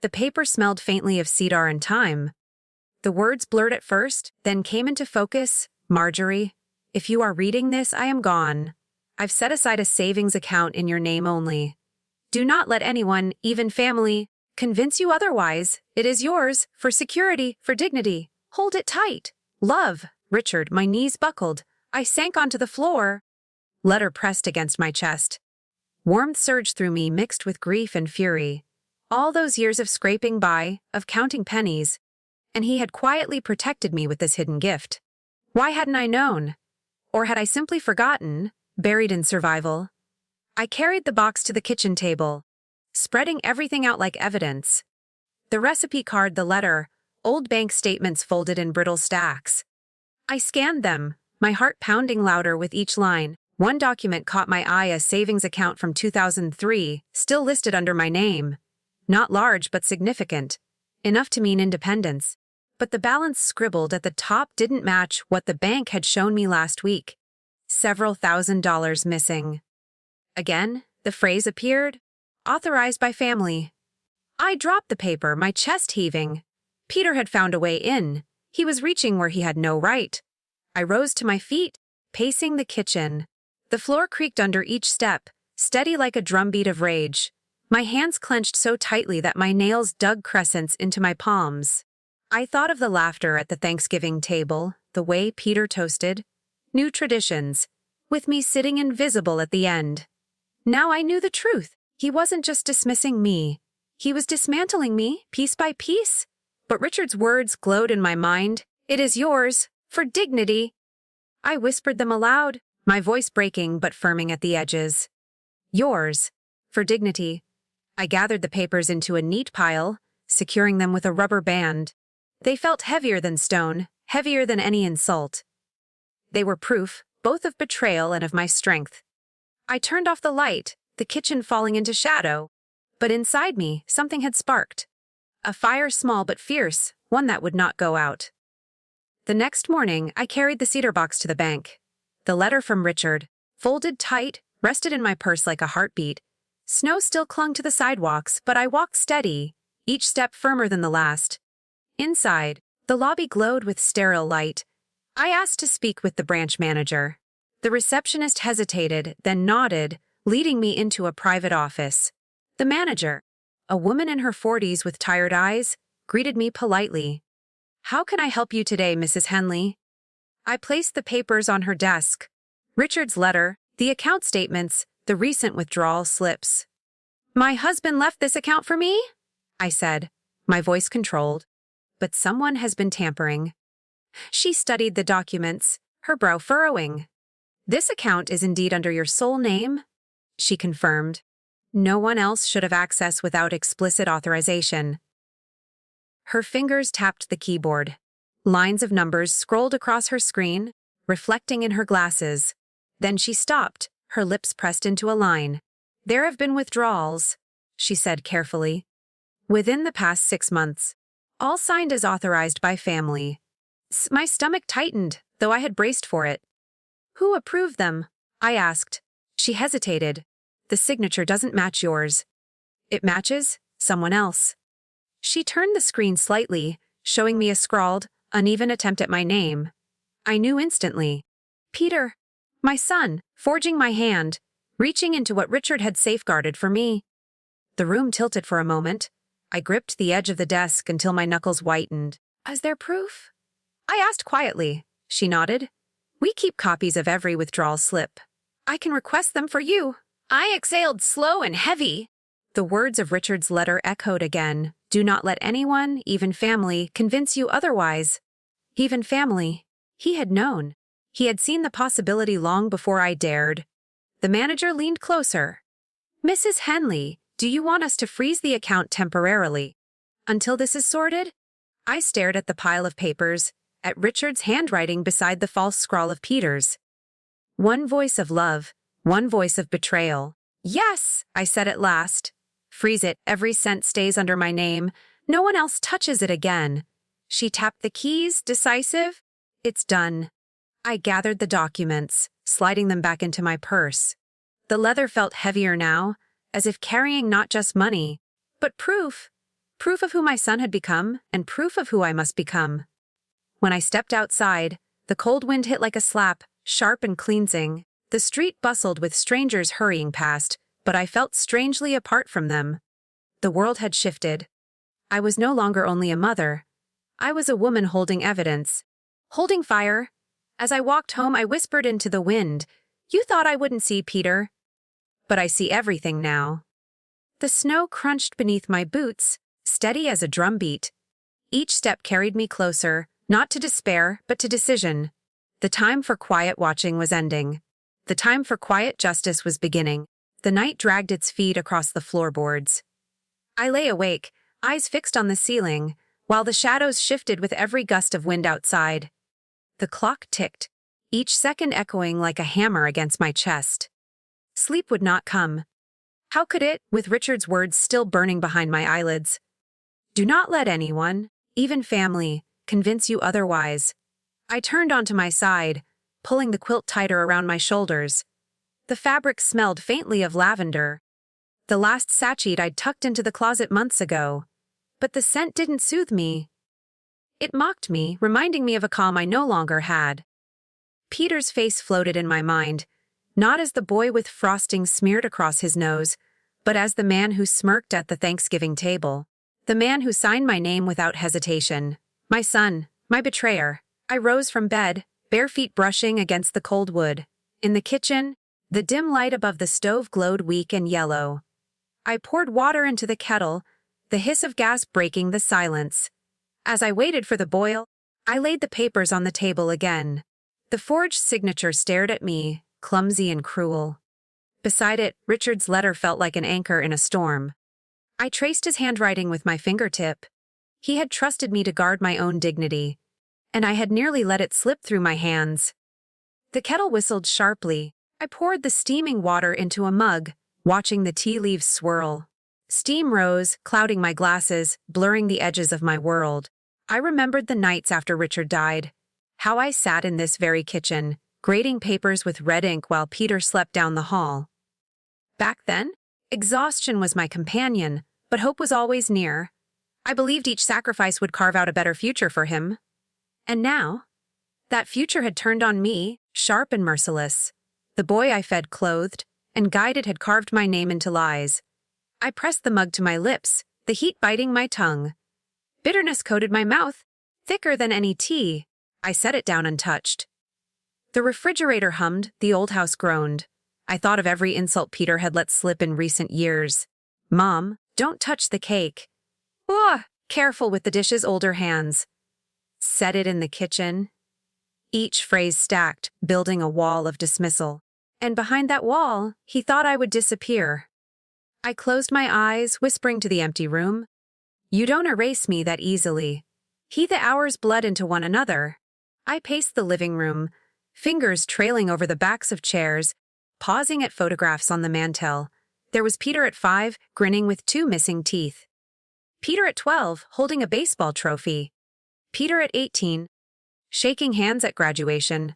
The paper smelled faintly of cedar and thyme. The words blurred at first, then came into focus. Marjorie, if you are reading this, I am gone. I've set aside a savings account in your name only. Do not let anyone, even family, convince you otherwise. It is yours, for security, for dignity. Hold it tight. Love, Richard. My knees buckled. I sank onto the floor. Letter pressed against my chest. Warmth surged through me, mixed with grief and fury. All those years of scraping by, of counting pennies, and he had quietly protected me with this hidden gift. Why hadn't I known? Or had I simply forgotten, buried in survival? I carried the box to the kitchen table, spreading everything out like evidence. The recipe card, the letter, old bank statements folded in brittle stacks. I scanned them, my heart pounding louder with each line. One document caught my eye, a savings account from 2003, still listed under my name. Not large but significant, enough to mean independence. But the balance scribbled at the top didn't match what the bank had shown me last week. Several $1,000s missing. Again, the phrase appeared, authorized by family. I dropped the paper, my chest heaving. Peter had found a way in. He was reaching where he had no right. I rose to my feet, pacing the kitchen. The floor creaked under each step, steady like a drumbeat of rage. My hands clenched so tightly that my nails dug crescents into my palms. I thought of the laughter at the Thanksgiving table, the way Peter toasted. New traditions, with me sitting invisible at the end. Now I knew the truth. He wasn't just dismissing me. He was dismantling me, piece by piece. But Richard's words glowed in my mind. It is yours, for dignity. I whispered them aloud, my voice breaking but firming at the edges. Yours, for dignity. I gathered the papers into a neat pile, securing them with a rubber band. They felt heavier than stone, heavier than any insult. They were proof, both of betrayal and of my strength. I turned off the light, the kitchen falling into shadow. But inside me, something had sparked. A fire small but fierce, one that would not go out. The next morning, I carried the cedar box to the bank. The letter from Richard, folded tight, rested in my purse like a heartbeat. Snow still clung to the sidewalks, but I walked steady, each step firmer than the last. Inside, the lobby glowed with sterile light. I asked to speak with the branch manager. The receptionist hesitated, then nodded, leading me into a private office. The manager, a woman in her 40s with tired eyes, greeted me politely. "How can I help you today, Mrs. Henley?" I placed the papers on her desk. Richard's letter, the account statements, the recent withdrawal slips. "My husband left this account for me?" I said, my voice controlled. "But someone has been tampering." She studied the documents, her brow furrowing. "This account is indeed under your sole name," she confirmed. "No one else should have access without explicit authorization." Her fingers tapped the keyboard. Lines of numbers scrolled across her screen, reflecting in her glasses. Then she stopped, her lips pressed into a line. "There have been withdrawals," she said carefully. "Within the past 6 months. All signed as authorized by family." My stomach tightened, though I had braced for it. "Who approved them?" I asked. She hesitated. "The signature doesn't match yours." "It matches someone else." She turned the screen slightly, showing me a scrawled, uneven attempt at my name. I knew instantly. Peter, my son, forging my hand, reaching into what Richard had safeguarded for me. The room tilted for a moment. I gripped the edge of the desk until my knuckles whitened. "Is there proof?" I asked quietly. She nodded. "We keep copies of every withdrawal slip. I can request them for you." I exhaled slow and heavy. The words of Richard's letter echoed again. "Do not let anyone, even family, convince you otherwise." Even family. He had known. He had seen the possibility long before I dared. The manager leaned closer. "Mrs. Henley, do you want us to freeze the account temporarily? Until this is sorted?" I stared at the pile of papers, at Richard's handwriting beside the false scrawl of Peter's. One voice of love, one voice of betrayal. Yes, I said at last. Freeze it, every cent stays under my name. No one else touches it again. She tapped the keys, decisive. It's done. I gathered the documents, sliding them back into my purse. The leather felt heavier now, as if carrying not just money, but proof. Proof of who my son had become, and proof of who I must become. When I stepped outside, the cold wind hit like a slap, sharp and cleansing. The street bustled with strangers hurrying past, but I felt strangely apart from them. The world had shifted. I was no longer only a mother. I was a woman holding evidence. Holding fire. As I walked home, I whispered into the wind, "You thought I wouldn't see Peter. But I see everything now." The snow crunched beneath my boots, steady as a drumbeat. Each step carried me closer, not to despair, but to decision. The time for quiet watching was ending. The time for quiet justice was beginning. The night dragged its feet across the floorboards. I lay awake, eyes fixed on the ceiling, while the shadows shifted with every gust of wind outside. The clock ticked, each second echoing like a hammer against my chest. Sleep would not come. How could it, with Richard's words still burning behind my eyelids? Do not let anyone, even family, convince you otherwise. I turned onto my side, pulling the quilt tighter around my shoulders. The fabric smelled faintly of lavender, the last sachet I'd tucked into the closet months ago. But the scent didn't soothe me. It mocked me, reminding me of a calm I no longer had. Peter's face floated in my mind, not as the boy with frosting smeared across his nose, but as the man who smirked at the Thanksgiving table. The man who signed my name without hesitation. My son, my betrayer. I rose from bed, bare feet brushing against the cold wood. In the kitchen, the dim light above the stove glowed weak and yellow. I poured water into the kettle, the hiss of gas breaking the silence. As I waited for the boil, I laid the papers on the table again. The forged signature stared at me, clumsy and cruel. Beside it, Richard's letter felt like an anchor in a storm. I traced his handwriting with my fingertip. He had trusted me to guard my own dignity, and I had nearly let it slip through my hands. The kettle whistled sharply. I poured the steaming water into a mug, watching the tea leaves swirl. Steam rose, clouding my glasses, blurring the edges of my world. I remembered the nights after Richard died. How I sat in this very kitchen, grading papers with red ink while Peter slept down the hall. Back then, exhaustion was my companion, but hope was always near. I believed each sacrifice would carve out a better future for him. And now, that future had turned on me, sharp and merciless. The boy I fed, clothed, and guided had carved my name into lies. I pressed the mug to my lips, the heat biting my tongue. Bitterness coated my mouth, thicker than any tea. I set it down untouched. The refrigerator hummed, the old house groaned. I thought of every insult Peter had let slip in recent years. "Mom, don't touch the cake." "Ugh, careful with the dishes, older hands." "Set it in the kitchen." Each phrase stacked, building a wall of dismissal. And behind that wall, he thought I would disappear. I closed my eyes, whispering to the empty room, "You don't erase me that easily." Heat the hours bled into one another. I paced the living room, fingers trailing over the backs of chairs, pausing at photographs on the mantel. There was Peter at 5, grinning with 2 missing teeth. Peter at 12, holding a baseball trophy. Peter at 18, shaking hands at graduation.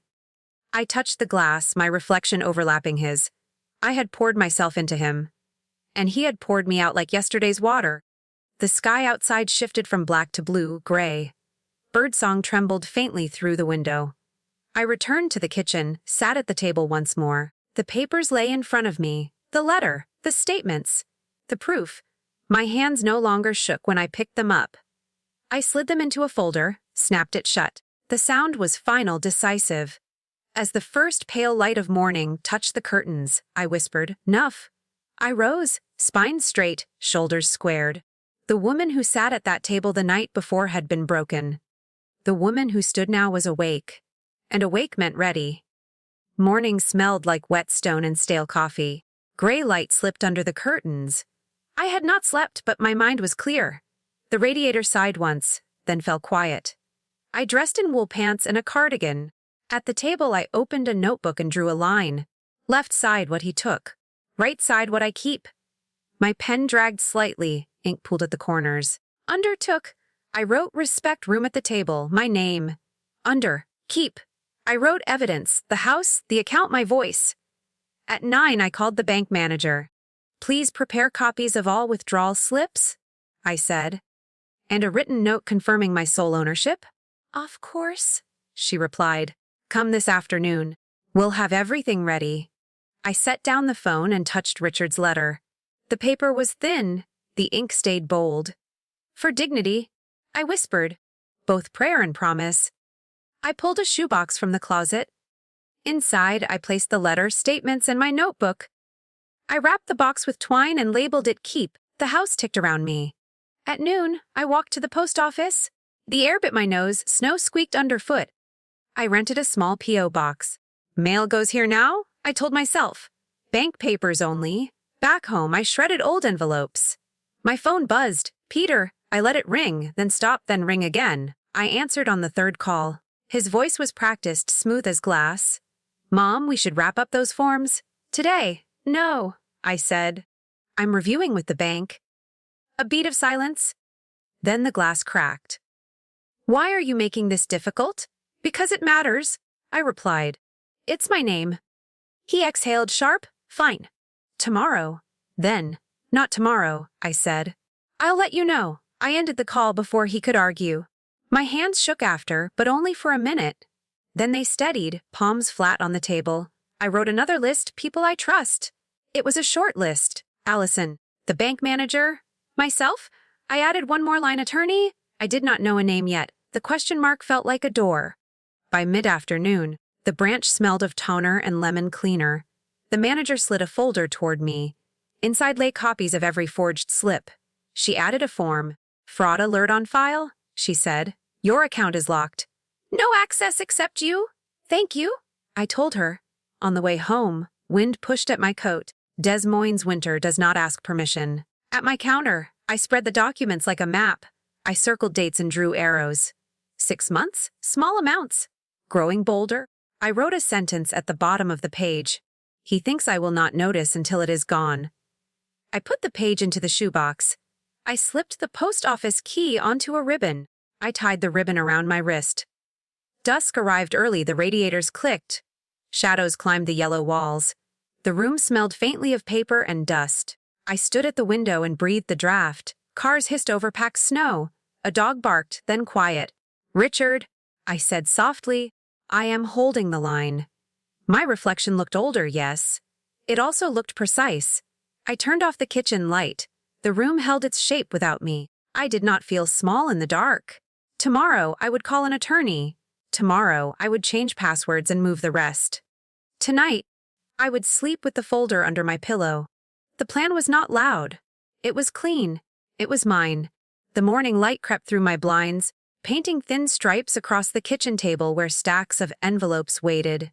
I touched the glass, my reflection overlapping his. I had poured myself into him, and he had poured me out like yesterday's water. The sky outside shifted from black to blue, gray. Birdsong trembled faintly through the window. I returned to the kitchen, sat at the table once more. The papers lay in front of me, the letter, the statements, the proof. My hands no longer shook when I picked them up. I slid them into a folder, snapped it shut. The sound was final, decisive. As the first pale light of morning touched the curtains, I whispered, "Nuff." I rose, spine straight, shoulders squared. The woman who sat at that table the night before had been broken. The woman who stood now was awake. And awake meant ready. Morning smelled like wet stone and stale coffee. Gray light slipped under the curtains. I had not slept, but my mind was clear. The radiator sighed once, then fell quiet. I dressed in wool pants and a cardigan. At the table, I opened a notebook and drew a line. Left side what he took. Right side what I keep. My pen dragged slightly, ink pooled at the corners. Under took. I wrote respect room at the table, my name. Under, keep. I wrote evidence, the house, the account, my voice. At 9, I called the bank manager. Please prepare copies of all withdrawal slips, I said. And a written note confirming my sole ownership? Of course, she replied. Come this afternoon. We'll have everything ready. I set down the phone and touched Richard's letter. The paper was thin, the ink stayed bold. For dignity, I whispered, both prayer and promise. I pulled a shoebox from the closet. Inside, I placed the letter, statements, and my notebook. I wrapped the box with twine and labeled it Keep. The house ticked around me. At noon, I walked to the post office. The air bit my nose, snow squeaked underfoot. I rented a small P.O. box. Mail goes here now, I told myself. Bank papers only. Back home, I shredded old envelopes. My phone buzzed. Peter. I let it ring, then stop, then ring again. I answered on the third call. His voice was practiced, smooth as glass. Mom, we should wrap up those forms. Today. No, I said. I'm reviewing with the bank. A beat of silence. Then the glass cracked. Why are you making this difficult? Because it matters, I replied. It's my name. He exhaled sharp. Fine. Tomorrow. Then. Not tomorrow, I said. I'll let you know. I ended the call before he could argue. My hands shook after, but only for a minute. Then they steadied, palms flat on the table. I wrote another list, people I trust. It was a short list. Allison, the bank manager, myself. I added one more line, attorney. I did not know a name yet. The question mark felt like a door. By mid-afternoon, the branch smelled of toner and lemon cleaner. The manager slid a folder toward me. Inside lay copies of every forged slip. She added a form. Fraud alert on file, she said. Your account is locked. No access except you. Thank you, I told her. On the way home, wind pushed at my coat. Des Moines winter does not ask permission. At my counter, I spread the documents like a map. I circled dates and drew arrows. 6 months? Small amounts. Growing bolder. I wrote a sentence at the bottom of the page. He thinks I will not notice until it is gone. I put the page into the shoebox. I slipped the post office key onto a ribbon. I tied the ribbon around my wrist. Dusk arrived early, the radiators clicked. Shadows climbed the yellow walls. The room smelled faintly of paper and dust. I stood at the window and breathed the draft. Cars hissed over packed snow. A dog barked, then quiet. Richard, I said softly, I am holding the line. My reflection looked older, yes. It also looked precise. I turned off the kitchen light. The room held its shape without me. I did not feel small in the dark. Tomorrow, I would call an attorney. Tomorrow, I would change passwords and move the rest. Tonight, I would sleep with the folder under my pillow. The plan was not loud. It was clean. It was mine. The morning light crept through my blinds, painting thin stripes across the kitchen table where stacks of envelopes waited.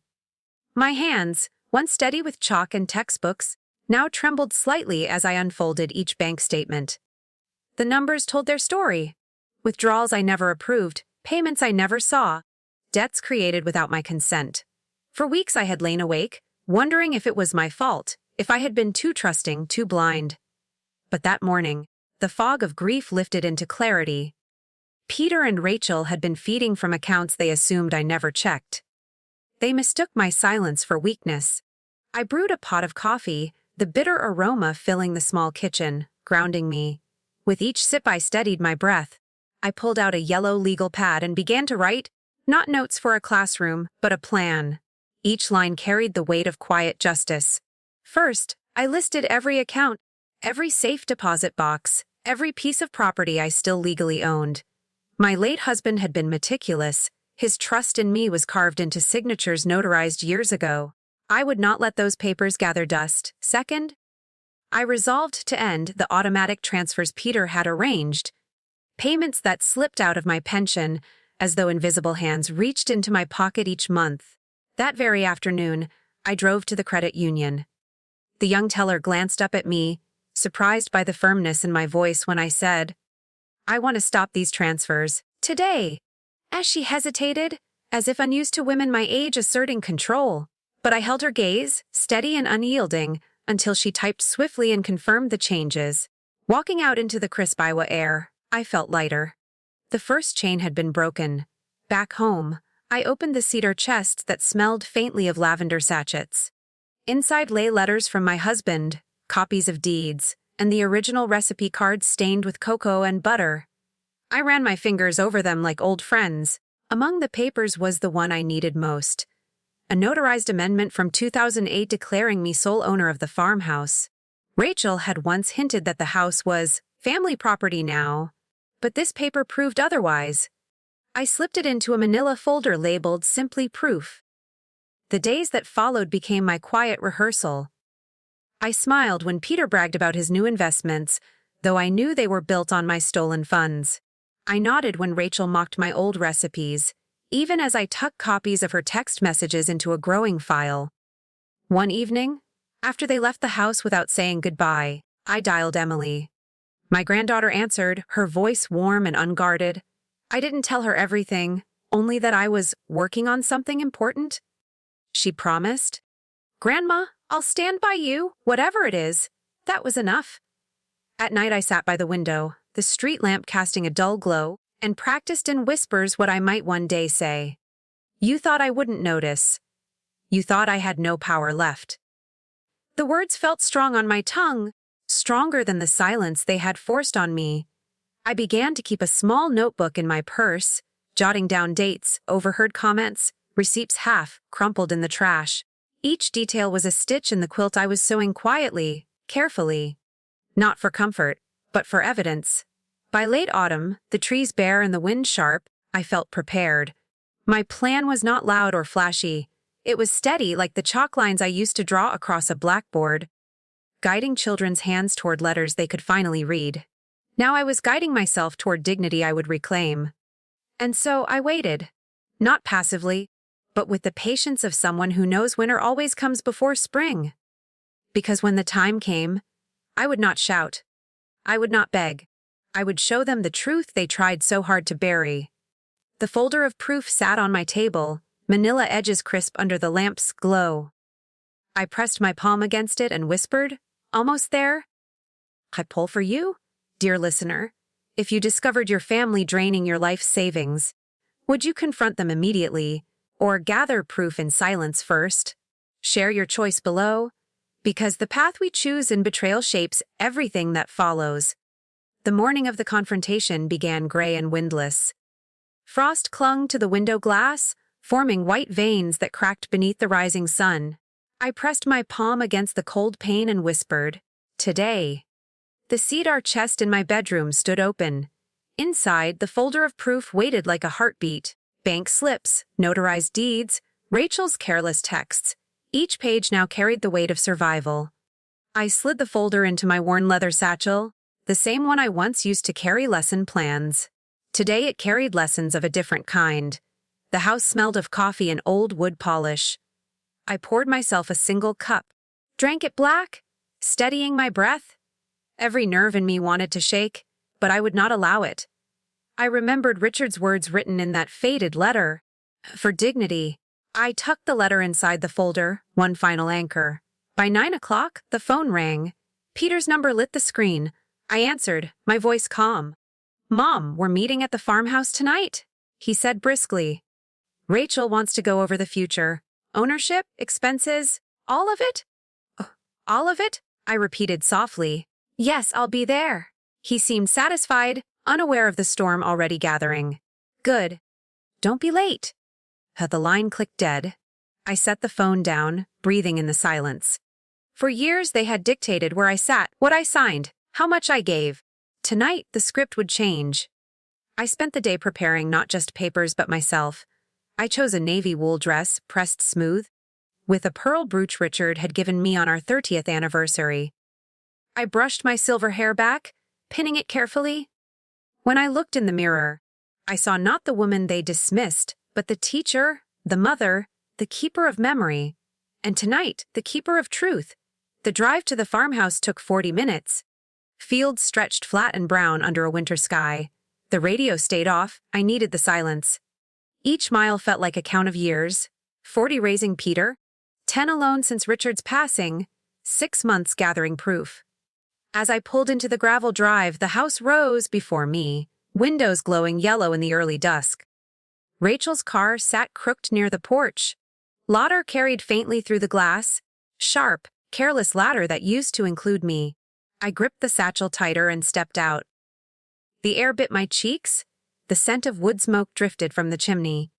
My hands, once steady with chalk and textbooks, now trembled slightly as I unfolded each bank statement. The numbers told their story. Withdrawals I never approved, payments I never saw, debts created without my consent. For weeks I had lain awake, wondering if it was my fault, if I had been too trusting, too blind. But that morning, the fog of grief lifted into clarity. Peter and Rachel had been feeding from accounts they assumed I never checked. They mistook my silence for weakness. I brewed a pot of coffee, the bitter aroma filling the small kitchen, grounding me. With each sip I steadied my breath. I pulled out a yellow legal pad and began to write, not notes for a classroom, but a plan. Each line carried the weight of quiet justice. First, I listed every account, every safe deposit box, every piece of property I still legally owned. My late husband had been meticulous. His trust in me was carved into signatures notarized years ago. I would not let those papers gather dust. Second, I resolved to end the automatic transfers Peter had arranged, payments that slipped out of my pension as though invisible hands reached into my pocket each month. That very afternoon, I drove to the credit union. The young teller glanced up at me, surprised by the firmness in my voice when I said, I want to stop these transfers, today. As she hesitated, as if unused to women my age asserting control. But I held her gaze, steady and unyielding, until she typed swiftly and confirmed the changes. Walking out into the crisp Iowa air, I felt lighter. The first chain had been broken. Back home, I opened the cedar chest that smelled faintly of lavender sachets. Inside lay letters from my husband, copies of deeds, and the original recipe cards stained with cocoa and butter. I ran my fingers over them like old friends. Among the papers was the one I needed most. A notarized amendment from 2008 declaring me sole owner of the farmhouse. Rachel had once hinted that the house was family property now, but this paper proved otherwise. I slipped it into a manila folder labeled Simply Proof. The days that followed became my quiet rehearsal. I smiled when Peter bragged about his new investments, though I knew they were built on my stolen funds. I nodded when Rachel mocked my old recipes, even as I tucked copies of her text messages into a growing file. One evening, after they left the house without saying goodbye, I dialed Emily. My granddaughter answered, her voice warm and unguarded. I didn't tell her everything, only that I was working on something important. She promised. "Grandma, I'll stand by you, whatever it is." That was enough. At night I sat by the window, the street lamp casting a dull glow, and practiced in whispers what I might one day say. You thought I wouldn't notice. You thought I had no power left. The words felt strong on my tongue, stronger than the silence they had forced on me. I began to keep a small notebook in my purse, jotting down dates, overheard comments, receipts half crumpled in the trash. Each detail was a stitch in the quilt I was sewing quietly, carefully. Not for comfort, but for evidence. By late autumn, the trees bare and the wind sharp, I felt prepared. My plan was not loud or flashy. It was steady like the chalk lines I used to draw across a blackboard, guiding children's hands toward letters they could finally read. Now I was guiding myself toward dignity I would reclaim. And so I waited. Not passively, but with the patience of someone who knows winter always comes before spring. Because when the time came, I would not shout. I would not beg. I would show them the truth they tried so hard to bury. The folder of proof sat on my table, manila edges crisp under the lamp's glow. I pressed my palm against it and whispered, "Almost there?" "I pull for you, dear listener. If you discovered your family draining your life savings, would you confront them immediately, or gather proof in silence first? Share your choice below, because the path we choose in betrayal shapes everything that follows." The morning of the confrontation began gray and windless. Frost clung to the window glass, forming white veins that cracked beneath the rising sun. I pressed my palm against the cold pane and whispered, "Today." The cedar chest in my bedroom stood open. Inside, the folder of proof waited like a heartbeat. Bank slips, notarized deeds, Rachel's careless texts. Each page now carried the weight of survival. I slid the folder into my worn leather satchel, the same one I once used to carry lesson plans. Today it carried lessons of a different kind. The house smelled of coffee and old wood polish. I poured myself a single cup, drank it black, steadying my breath. Every nerve in me wanted to shake, but I would not allow it. I remembered Richard's words written in that faded letter. For dignity, I tucked the letter inside the folder, one final anchor. By 9 o'clock, the phone rang. Peter's number lit the screen. I answered, my voice calm. "Mom, we're meeting at the farmhouse tonight," he said briskly. "Rachel wants to go over the future. Ownership, expenses, all of it?" "All of it?" I repeated softly. "Yes, I'll be there." He seemed satisfied, unaware of the storm already gathering. "Good. Don't be late." The line clicked dead. I set the phone down, breathing in the silence. For years they had dictated where I sat, what I signed, how much I gave. Tonight, the script would change. I spent the day preparing not just papers but myself. I chose a navy wool dress, pressed smooth, with a pearl brooch Richard had given me on our 30th anniversary. I brushed my silver hair back, pinning it carefully. When I looked in the mirror, I saw not the woman they dismissed, but the teacher, the mother, the keeper of memory, and tonight, the keeper of truth. The drive to the farmhouse took 40 minutes. Fields stretched flat and brown under a winter sky. The radio stayed off. I needed the silence. Each mile felt like a count of years. 40 raising Peter, 10 alone since Richard's passing, 6 months gathering proof. As I pulled into the gravel drive, the house rose before me, windows glowing yellow in the early dusk. Rachel's car sat crooked near the porch. Lauder carried faintly through the glass, sharp, careless ladder that used to include me. I gripped the satchel tighter and stepped out. The air bit my cheeks. The scent of wood smoke drifted from the chimney.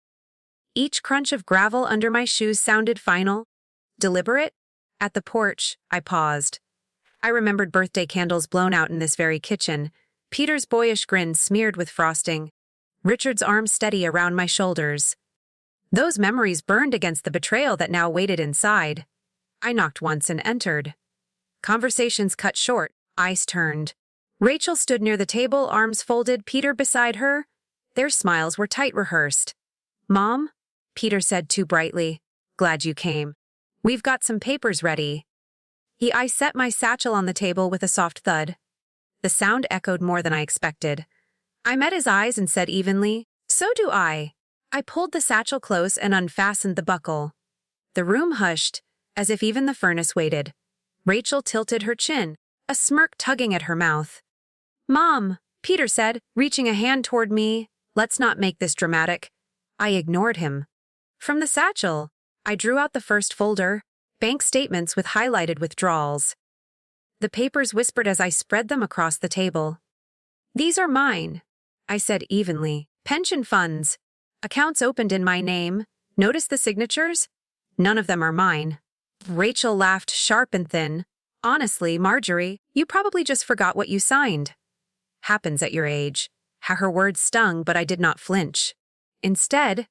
Each crunch of gravel under my shoes sounded final, deliberate. At the porch, I paused. I remembered birthday candles blown out in this very kitchen, Peter's boyish grin smeared with frosting, Richard's arm steady around my shoulders. Those memories burned against the betrayal that now waited inside. I knocked once and entered. Conversations cut short, eyes turned. Rachel stood near the table, arms folded, Peter beside her. Their smiles were tight rehearsed. "Mom," Peter said too brightly, "glad you came. We've got some papers ready." I set my satchel on the table with a soft thud. The sound echoed more than I expected. I met his eyes and said evenly, "So do I." I pulled the satchel close and unfastened the buckle. The room hushed, as if even the furnace waited. Rachel tilted her chin, a smirk tugging at her mouth. "Mom," Peter said, reaching a hand toward me, "let's not make this dramatic." I ignored him. From the satchel, I drew out the first folder, bank statements with highlighted withdrawals. The papers whispered as I spread them across the table. "These are mine," I said evenly. "Pension funds. Accounts opened in my name. Notice the signatures? None of them are mine." Rachel laughed sharp and thin. "Honestly, Marjorie, you probably just forgot what you signed." Happens at your age. Her words stung, but I did not flinch. Instead,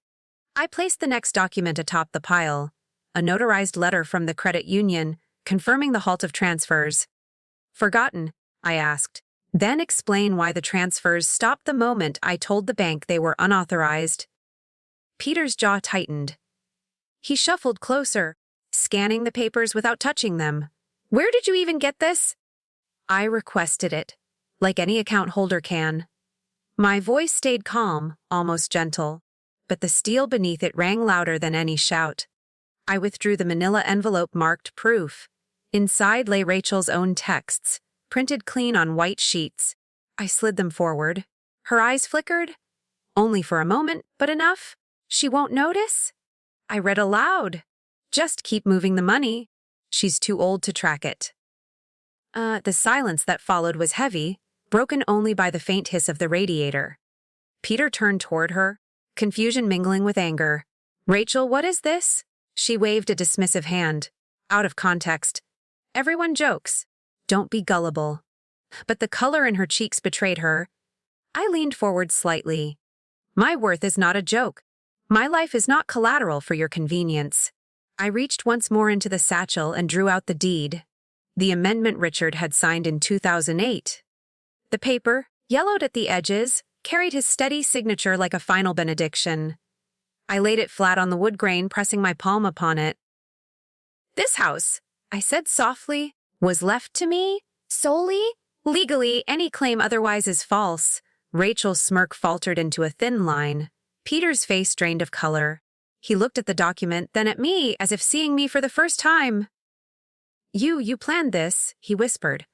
I placed the next document atop the pile, a notarized letter from the credit union confirming the halt of transfers. "Forgotten?" I asked. "Then explain why the transfers stopped the moment I told the bank they were unauthorized." Peter's jaw tightened. He shuffled closer, scanning the papers without touching them. "Where did you even get this?" "I requested it, like any account holder can." My voice stayed calm, almost gentle, but the steel beneath it rang louder than any shout. I withdrew the manila envelope marked proof. Inside lay Rachel's own texts, printed clean on white sheets. I slid them forward. Her eyes flickered. "Only for a moment, but enough. She won't notice?" I read aloud. "Just keep moving the money. She's too old to track it." The silence that followed was heavy, broken only by the faint hiss of the radiator. Peter turned toward her, confusion mingling with anger. "Rachel, what is this?" She waved a dismissive hand. "Out of context. Everyone jokes. Don't be gullible." But the color in her cheeks betrayed her. I leaned forward slightly. "My worth is not a joke. My life is not collateral for your convenience." I reached once more into the satchel and drew out the deed. The amendment Richard had signed in 2008. The paper, yellowed at the edges, carried his steady signature like a final benediction. I laid it flat on the wood grain, pressing my palm upon it. "This house," I said softly, "was left to me, solely. Legally, any claim otherwise is false." Rachel's smirk faltered into a thin line. Peter's face drained of color. He looked at the document, then at me, as if seeing me for the first time. You planned this," he whispered.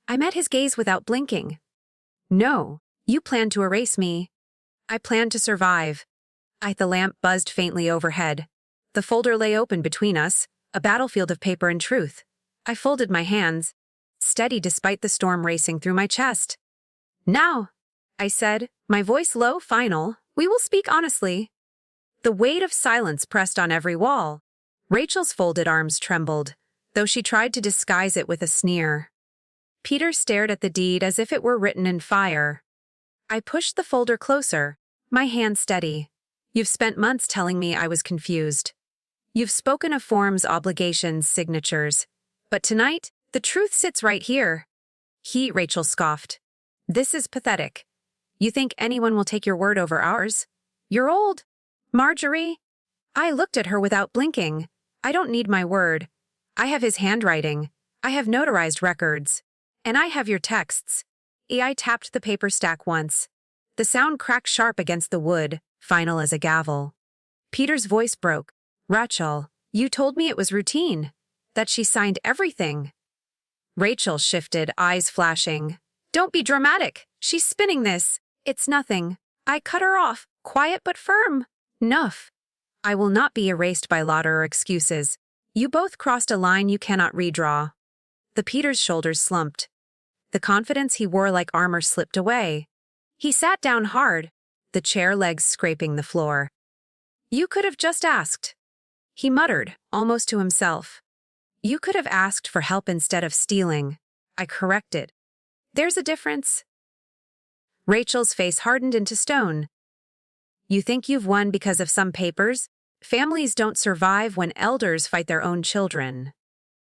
I met his gaze without blinking. "No, you planned to erase me." "I planned to survive." The lamp buzzed faintly overhead. The folder lay open between us, a battlefield of paper and truth. I folded my hands, steady despite the storm racing through my chest. "Now," I said, my voice low, final, "we will speak honestly." The weight of silence pressed on every wall. Rachel's folded arms trembled, though she tried to disguise it with a sneer. Peter stared at the deed as if it were written in fire. I pushed the folder closer, my hand steady. "You've spent months telling me I was confused. You've spoken of forms, obligations, signatures. But tonight, the truth sits right here." Rachel scoffed. "This is pathetic. You think anyone will take your word over ours? You're old, Marjorie." I looked at her without blinking. "I don't need my word. I have his handwriting. I have notarized records. And I have your texts." I tapped the paper stack once. The sound cracked sharp against the wood, final as a gavel. Peter's voice broke. Rachel, you told me it was routine, that she signed everything. Rachel shifted, eyes flashing. Don't be dramatic. She's spinning this. It's nothing. I cut her off, quiet but firm. Nuff. I will not be erased by laughter or excuses. You both crossed a line you cannot redraw. The Peter's shoulders slumped. The confidence he wore like armor slipped away. He sat down hard, the chair legs scraping the floor. You could have just asked. He muttered, almost to himself. You could have asked for help instead of stealing. I corrected. There's a difference. Rachel's face hardened into stone. You think you've won because of some papers? Families don't survive when elders fight their own children.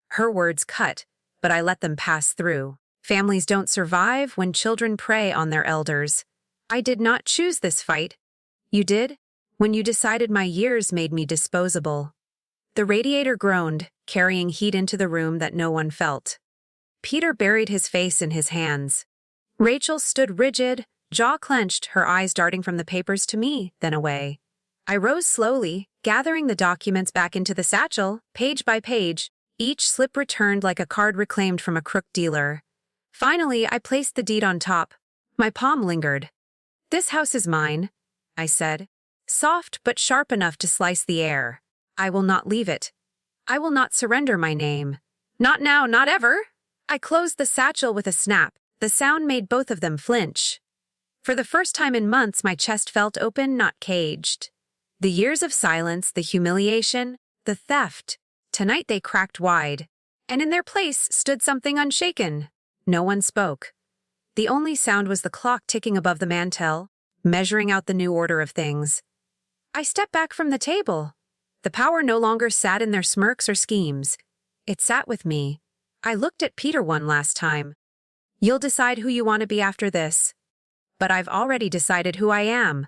Her words cut, but I let them pass through. Families don't survive when children prey on their elders. I did not choose this fight. You did? When you decided my years made me disposable. The radiator groaned, carrying heat into the room that no one felt. Peter buried his face in his hands. Rachel stood rigid, jaw clenched, her eyes darting from the papers to me, then away. I rose slowly, gathering the documents back into the satchel, page by page, each slip returned like a card reclaimed from a crook dealer. Finally, I placed the deed on top. My palm lingered. This house is mine, I said, soft but sharp enough to slice the air. I will not leave it. I will not surrender my name. Not now, not ever. I closed the satchel with a snap. The sound made both of them flinch. For the first time in months, my chest felt open, not caged. The years of silence, the humiliation, the theft. Tonight they cracked wide, and in their place stood something unshaken. No one spoke. The only sound was the clock ticking above the mantel, measuring out the new order of things. I stepped back from the table. The power no longer sat in their smirks or schemes. It sat with me. I looked at Peter one last time. You'll decide who you want to be after this. But I've already decided who I am.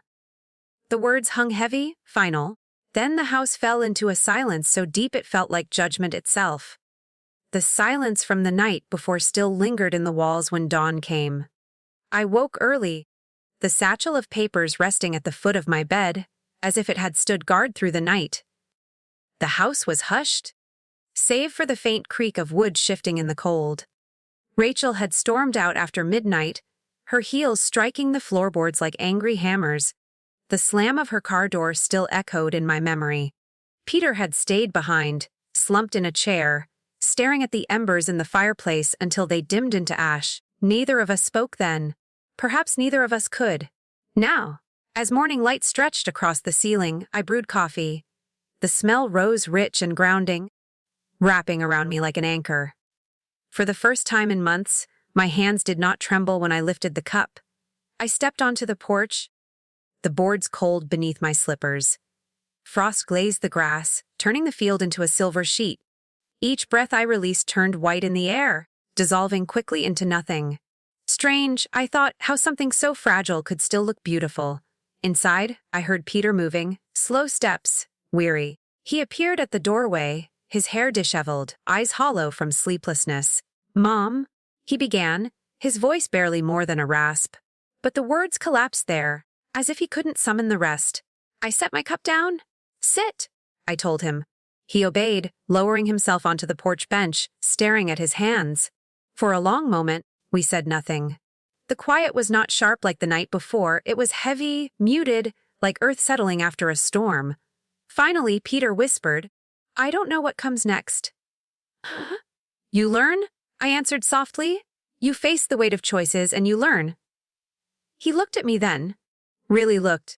The words hung heavy, final. Then the house fell into a silence so deep it felt like judgment itself. The silence from the night before still lingered in the walls when dawn came. I woke early, the satchel of papers resting at the foot of my bed, as if it had stood guard through the night. The house was hushed, save for the faint creak of wood shifting in the cold. Rachel had stormed out after midnight, her heels striking the floorboards like angry hammers. The slam of her car door still echoed in my memory. Peter had stayed behind, slumped in a chair, staring at the embers in the fireplace until they dimmed into ash. Neither of us spoke then. Perhaps neither of us could. Now, as morning light stretched across the ceiling, I brewed coffee. The smell rose rich and grounding, wrapping around me like an anchor. For the first time in months, my hands did not tremble when I lifted the cup. I stepped onto the porch, the boards cold beneath my slippers. Frost glazed the grass, turning the field into a silver sheet. Each breath I released turned white in the air, dissolving quickly into nothing. Strange, I thought, how something so fragile could still look beautiful. Inside, I heard Peter moving, slow steps, weary. He appeared at the doorway, his hair disheveled, eyes hollow from sleeplessness. "Mom," he began, his voice barely more than a rasp. But the words collapsed there, as if he couldn't summon the rest. I set my cup down. "Sit," I told him. He obeyed, lowering himself onto the porch bench, staring at his hands. For a long moment, we said nothing. The quiet was not sharp like the night before, it was heavy, muted, like earth settling after a storm. Finally, Peter whispered, "I don't know what comes next." "You learn?" I answered softly. "You face the weight of choices and you learn." He looked at me then, really looked,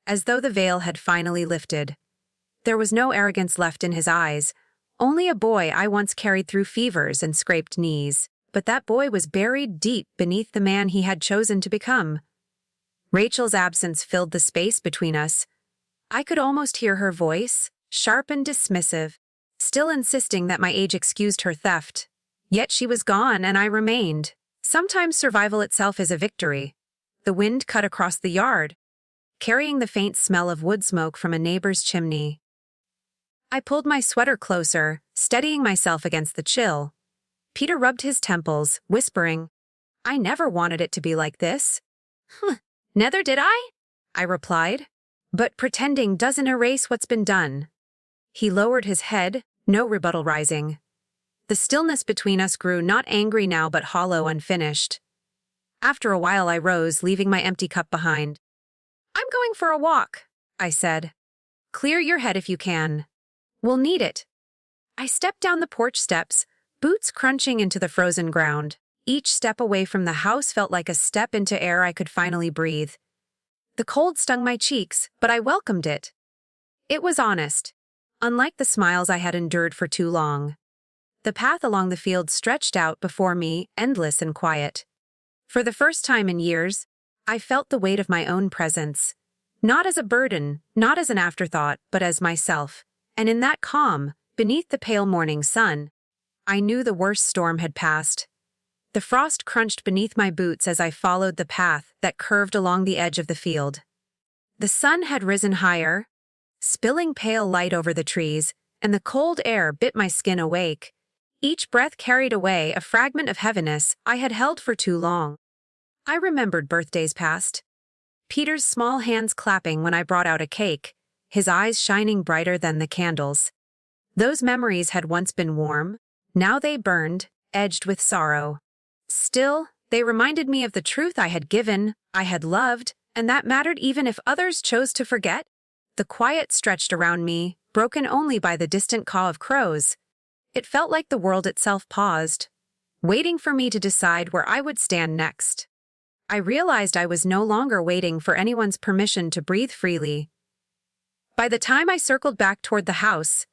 as though the veil had finally lifted. There was no arrogance left in his eyes, only a boy I once carried through fevers and scraped knees. But that boy was buried deep beneath the man he had chosen to become. Rachel's absence filled the space between us. I could almost hear her voice, sharp and dismissive, still insisting that my age excused her theft. Yet she was gone and I remained. Sometimes survival itself is a victory. The wind cut across the yard, carrying the faint smell of wood smoke from a neighbor's chimney. I pulled my sweater closer, steadying myself against the chill. Peter rubbed his temples, whispering, "I never wanted it to be like this." "Neither did I," I replied. But pretending doesn't erase what's been done. He lowered his head, no rebuttal rising. The stillness between us grew not angry now but hollow, unfinished. After a while I rose, leaving my empty cup behind. "I'm going for a walk," I said. "Clear your head if you can. We'll need it." I stepped down the porch steps, boots crunching into the frozen ground. Each step away from the house felt like a step into air I could finally breathe. The cold stung my cheeks, but I welcomed it. It was honest, unlike the smiles I had endured for too long. The path along the field stretched out before me, endless and quiet. For the first time in years, I felt the weight of my own presence. Not as a burden, not as an afterthought, but as myself. And in that calm, beneath the pale morning sun, I knew the worst storm had passed. The frost crunched beneath my boots as I followed the path that curved along the edge of the field. The sun had risen higher, spilling pale light over the trees, and the cold air bit my skin awake. Each breath carried away a fragment of heaviness I had held for too long. I remembered birthdays past. Peter's small hands clapping when I brought out a cake, his eyes shining brighter than the candles. Those memories had once been warm, now they burned, edged with sorrow. Still, they reminded me of the truth I had given, I had loved, and that mattered even if others chose to forget. The quiet stretched around me, broken only by the distant caw of crows. It felt like the world itself paused, waiting for me to decide where I would stand next. I realized I was no longer waiting for anyone's permission to breathe freely. By the time I circled back toward the house,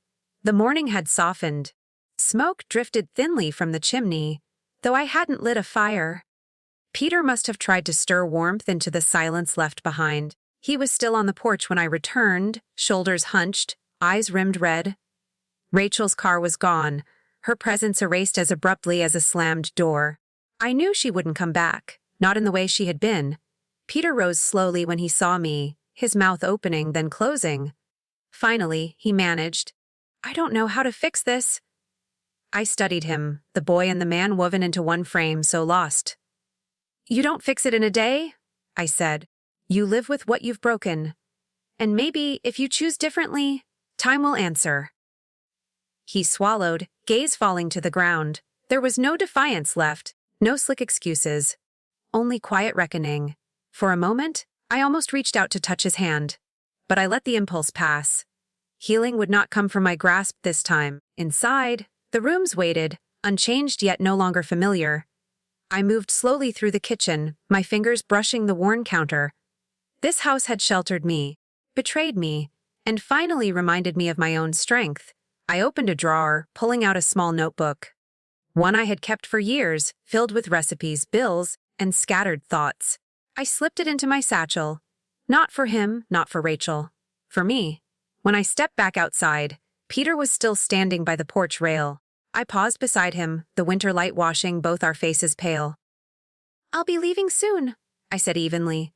the morning had softened. Smoke drifted thinly from the chimney, though I hadn't lit a fire. Peter must have tried to stir warmth into the silence left behind. He was still on the porch when I returned, shoulders hunched, eyes rimmed red. Rachel's car was gone, her presence erased as abruptly as a slammed door. I knew she wouldn't come back, not in the way she had been. Peter rose slowly when he saw me, his mouth opening then closing. Finally, he managed, "I don't know how to fix this." I studied him, the boy and the man woven into one frame, so lost. "You don't fix it in a day," I said. "You live with what you've broken. And maybe, if you choose differently, time will answer." He swallowed, gaze falling to the ground. There was no defiance left, no slick excuses. Only quiet reckoning. For a moment, I almost reached out to touch his hand. But I let the impulse pass. Healing would not come from my grasp this time. Inside, the rooms waited, unchanged yet no longer familiar. I moved slowly through the kitchen, my fingers brushing the worn counter. This house had sheltered me, betrayed me, and finally reminded me of my own strength. I opened a drawer, pulling out a small notebook. One I had kept for years, filled with recipes, bills, and scattered thoughts. I slipped it into my satchel. Not for him, not for Rachel. For me. When I stepped back outside, Peter was still standing by the porch rail. I paused beside him, the winter light washing both our faces pale. "I'll be leaving soon," I said evenly.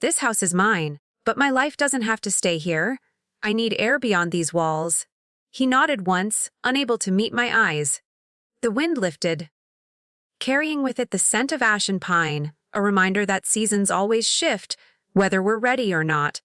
"This house is mine, but my life doesn't have to stay here. I need air beyond these walls." He nodded once, unable to meet my eyes. The wind lifted, carrying with it the scent of ash and pine, a reminder that seasons always shift, whether we're ready or not.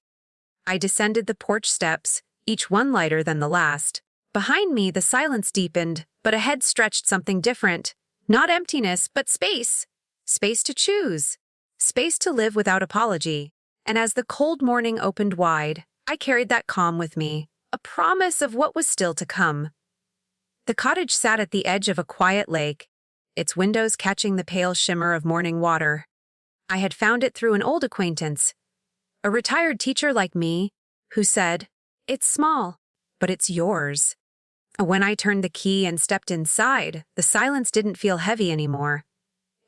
I descended the porch steps, each one lighter than the last. Behind me, the silence deepened, but ahead stretched something different. Not emptiness, but space. Space to choose. Space to live without apology. And as the cold morning opened wide, I carried that calm with me, a promise of what was still to come. The cottage sat at the edge of a quiet lake, its windows catching the pale shimmer of morning water. I had found it through an old acquaintance, a retired teacher like me, who said, "It's small, but it's yours." When I turned the key and stepped inside, the silence didn't feel heavy anymore.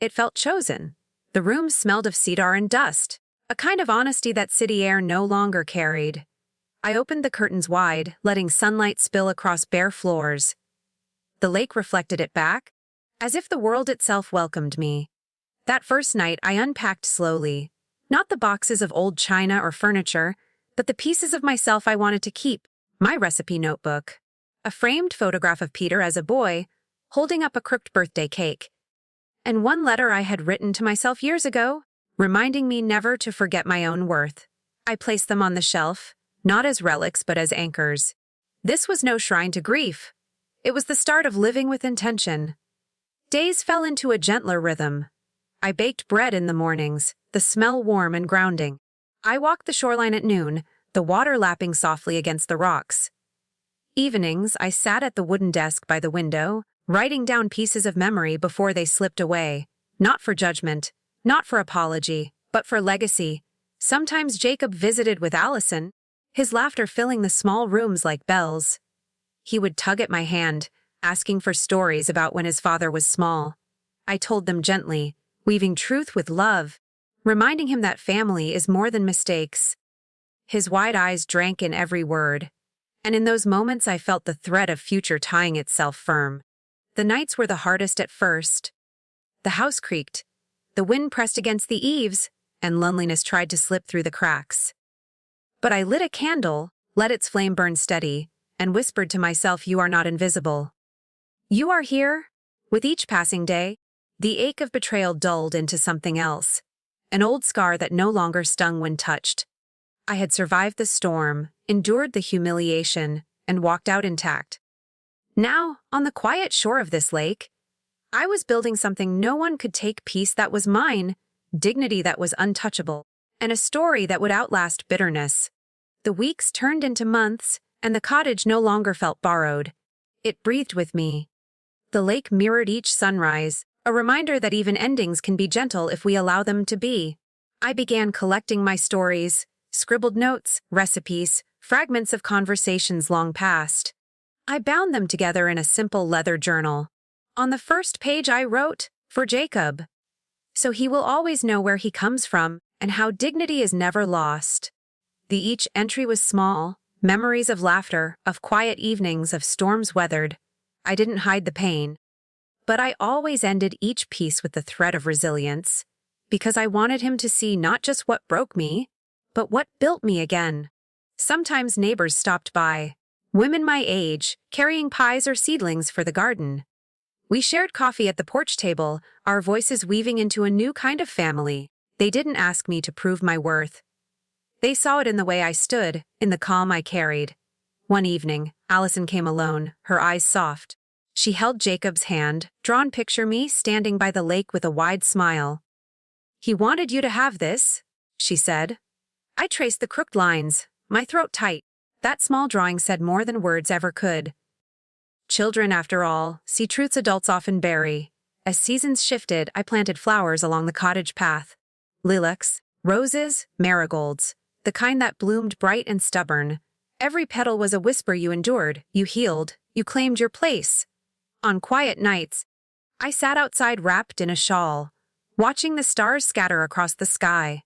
It felt chosen. The room smelled of cedar and dust, a kind of honesty that city air no longer carried. I opened the curtains wide, letting sunlight spill across bare floors. The lake reflected it back, as if the world itself welcomed me. That first night, I unpacked slowly, not the boxes of old china or furniture, but the pieces of myself I wanted to keep, my recipe notebook, a framed photograph of Peter as a boy, holding up a crooked birthday cake, and one letter I had written to myself years ago, reminding me never to forget my own worth. I placed them on the shelf, not as relics but as anchors. This was no shrine to grief. It was the start of living with intention. Days fell into a gentler rhythm. I baked bread in the mornings, the smell warm and grounding. I walked the shoreline at noon, the water lapping softly against the rocks. Evenings, I sat at the wooden desk by the window, writing down pieces of memory before they slipped away, not for judgment, not for apology, but for legacy. Sometimes Jacob visited with Allison, his laughter filling the small rooms like bells. He would tug at my hand, asking for stories about when his father was small. I told them gently, weaving truth with love, reminding him that family is more than mistakes. His wide eyes drank in every word, and in those moments I felt the thread of future tying itself firm. The nights were the hardest at first. The house creaked, the wind pressed against the eaves, and loneliness tried to slip through the cracks. But I lit a candle, let its flame burn steady, and whispered to myself, "You are not invisible. You are here." With each passing day, the ache of betrayal dulled into something else, an old scar that no longer stung when touched. I had survived the storm, endured the humiliation, and walked out intact. Now, on the quiet shore of this lake, I was building something no one could take, peace that was mine, dignity that was untouchable, and a story that would outlast bitterness. The weeks turned into months, and the cottage no longer felt borrowed. It breathed with me. The lake mirrored each sunrise, a reminder that even endings can be gentle if we allow them to be. I began collecting my stories, scribbled notes, recipes, fragments of conversations long past. I bound them together in a simple leather journal. On the first page I wrote, "For Jacob," so he will always know where he comes from and how dignity is never lost. Each entry was small, memories of laughter, of quiet evenings, of storms weathered. I didn't hide the pain, but I always ended each piece with the thread of resilience, because I wanted him to see not just what broke me, but what built me again. Sometimes neighbors stopped by, women my age, carrying pies or seedlings for the garden. We shared coffee at the porch table, our voices weaving into a new kind of family. They didn't ask me to prove my worth. They saw it in the way I stood, in the calm I carried. One evening, Allison came alone, her eyes soft. She held Jacob's hand, drawn picture me standing by the lake with a wide smile. "He wanted you to have this," she said. I traced the crooked lines, my throat tight. That small drawing said more than words ever could. Children, after all, see truths adults often bury. As seasons shifted, I planted flowers along the cottage path. Lilacs, roses, marigolds, the kind that bloomed bright and stubborn. Every petal was a whisper you endured, you healed, you claimed your place. On quiet nights, I sat outside wrapped in a shawl, watching the stars scatter across the sky.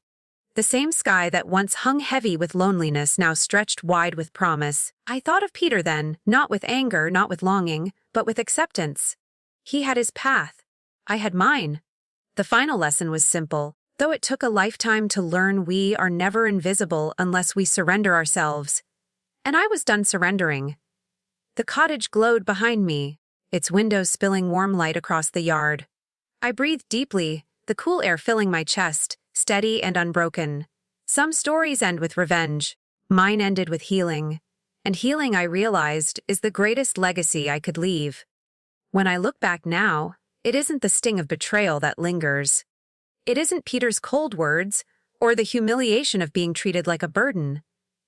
The same sky that once hung heavy with loneliness now stretched wide with promise. I thought of Peter then, not with anger, not with longing, but with acceptance. He had his path. I had mine. The final lesson was simple. Though it took a lifetime to learn, we are never invisible unless we surrender ourselves. And I was done surrendering. The cottage glowed behind me, its windows spilling warm light across the yard. I breathed deeply, the cool air filling my chest, steady and unbroken. Some stories end with revenge. Mine ended with healing. And healing, I realized, is the greatest legacy I could leave. When I look back now, it isn't the sting of betrayal that lingers. It isn't Peter's cold words, or the humiliation of being treated like a burden.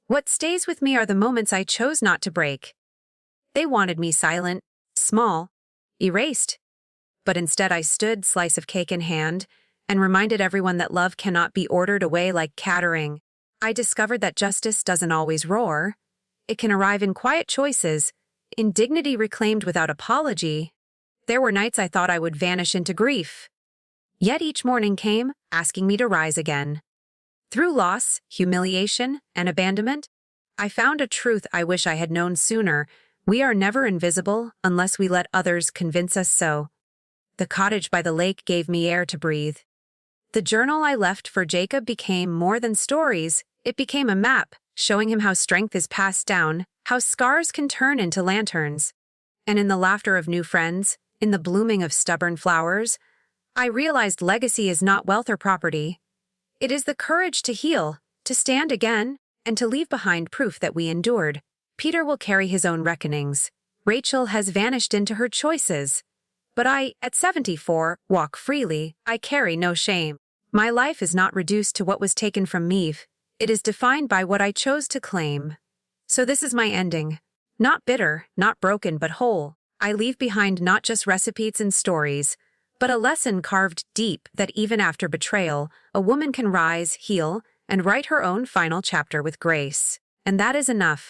What stays with me are the moments I chose not to break. They wanted me silent, small, erased. But instead I stood, slice of cake in hand, and reminded everyone that love cannot be ordered away like catering. I discovered that justice doesn't always roar. It can arrive in quiet choices, in dignity reclaimed without apology. There were nights I thought I would vanish into grief. Yet each morning came, asking me to rise again. Through loss, humiliation, and abandonment, I found a truth I wish I had known sooner. We are never invisible unless we let others convince us so. The cottage by the lake gave me air to breathe. The journal I left for Jacob became more than stories. It became a map, showing him how strength is passed down, how scars can turn into lanterns. And in the laughter of new friends, in the blooming of stubborn flowers, I realized legacy is not wealth or property. It is the courage to heal, to stand again, and to leave behind proof that we endured. Peter will carry his own reckonings. Rachel has vanished into her choices. But I, at 74, walk freely. I carry no shame. My life is not reduced to what was taken from me. It is defined by what I chose to claim. So this is my ending. Not bitter, not broken, but whole. I leave behind not just recipes and stories, but a lesson carved deep that even after betrayal, a woman can rise, heal, and write her own final chapter with grace. And that is enough.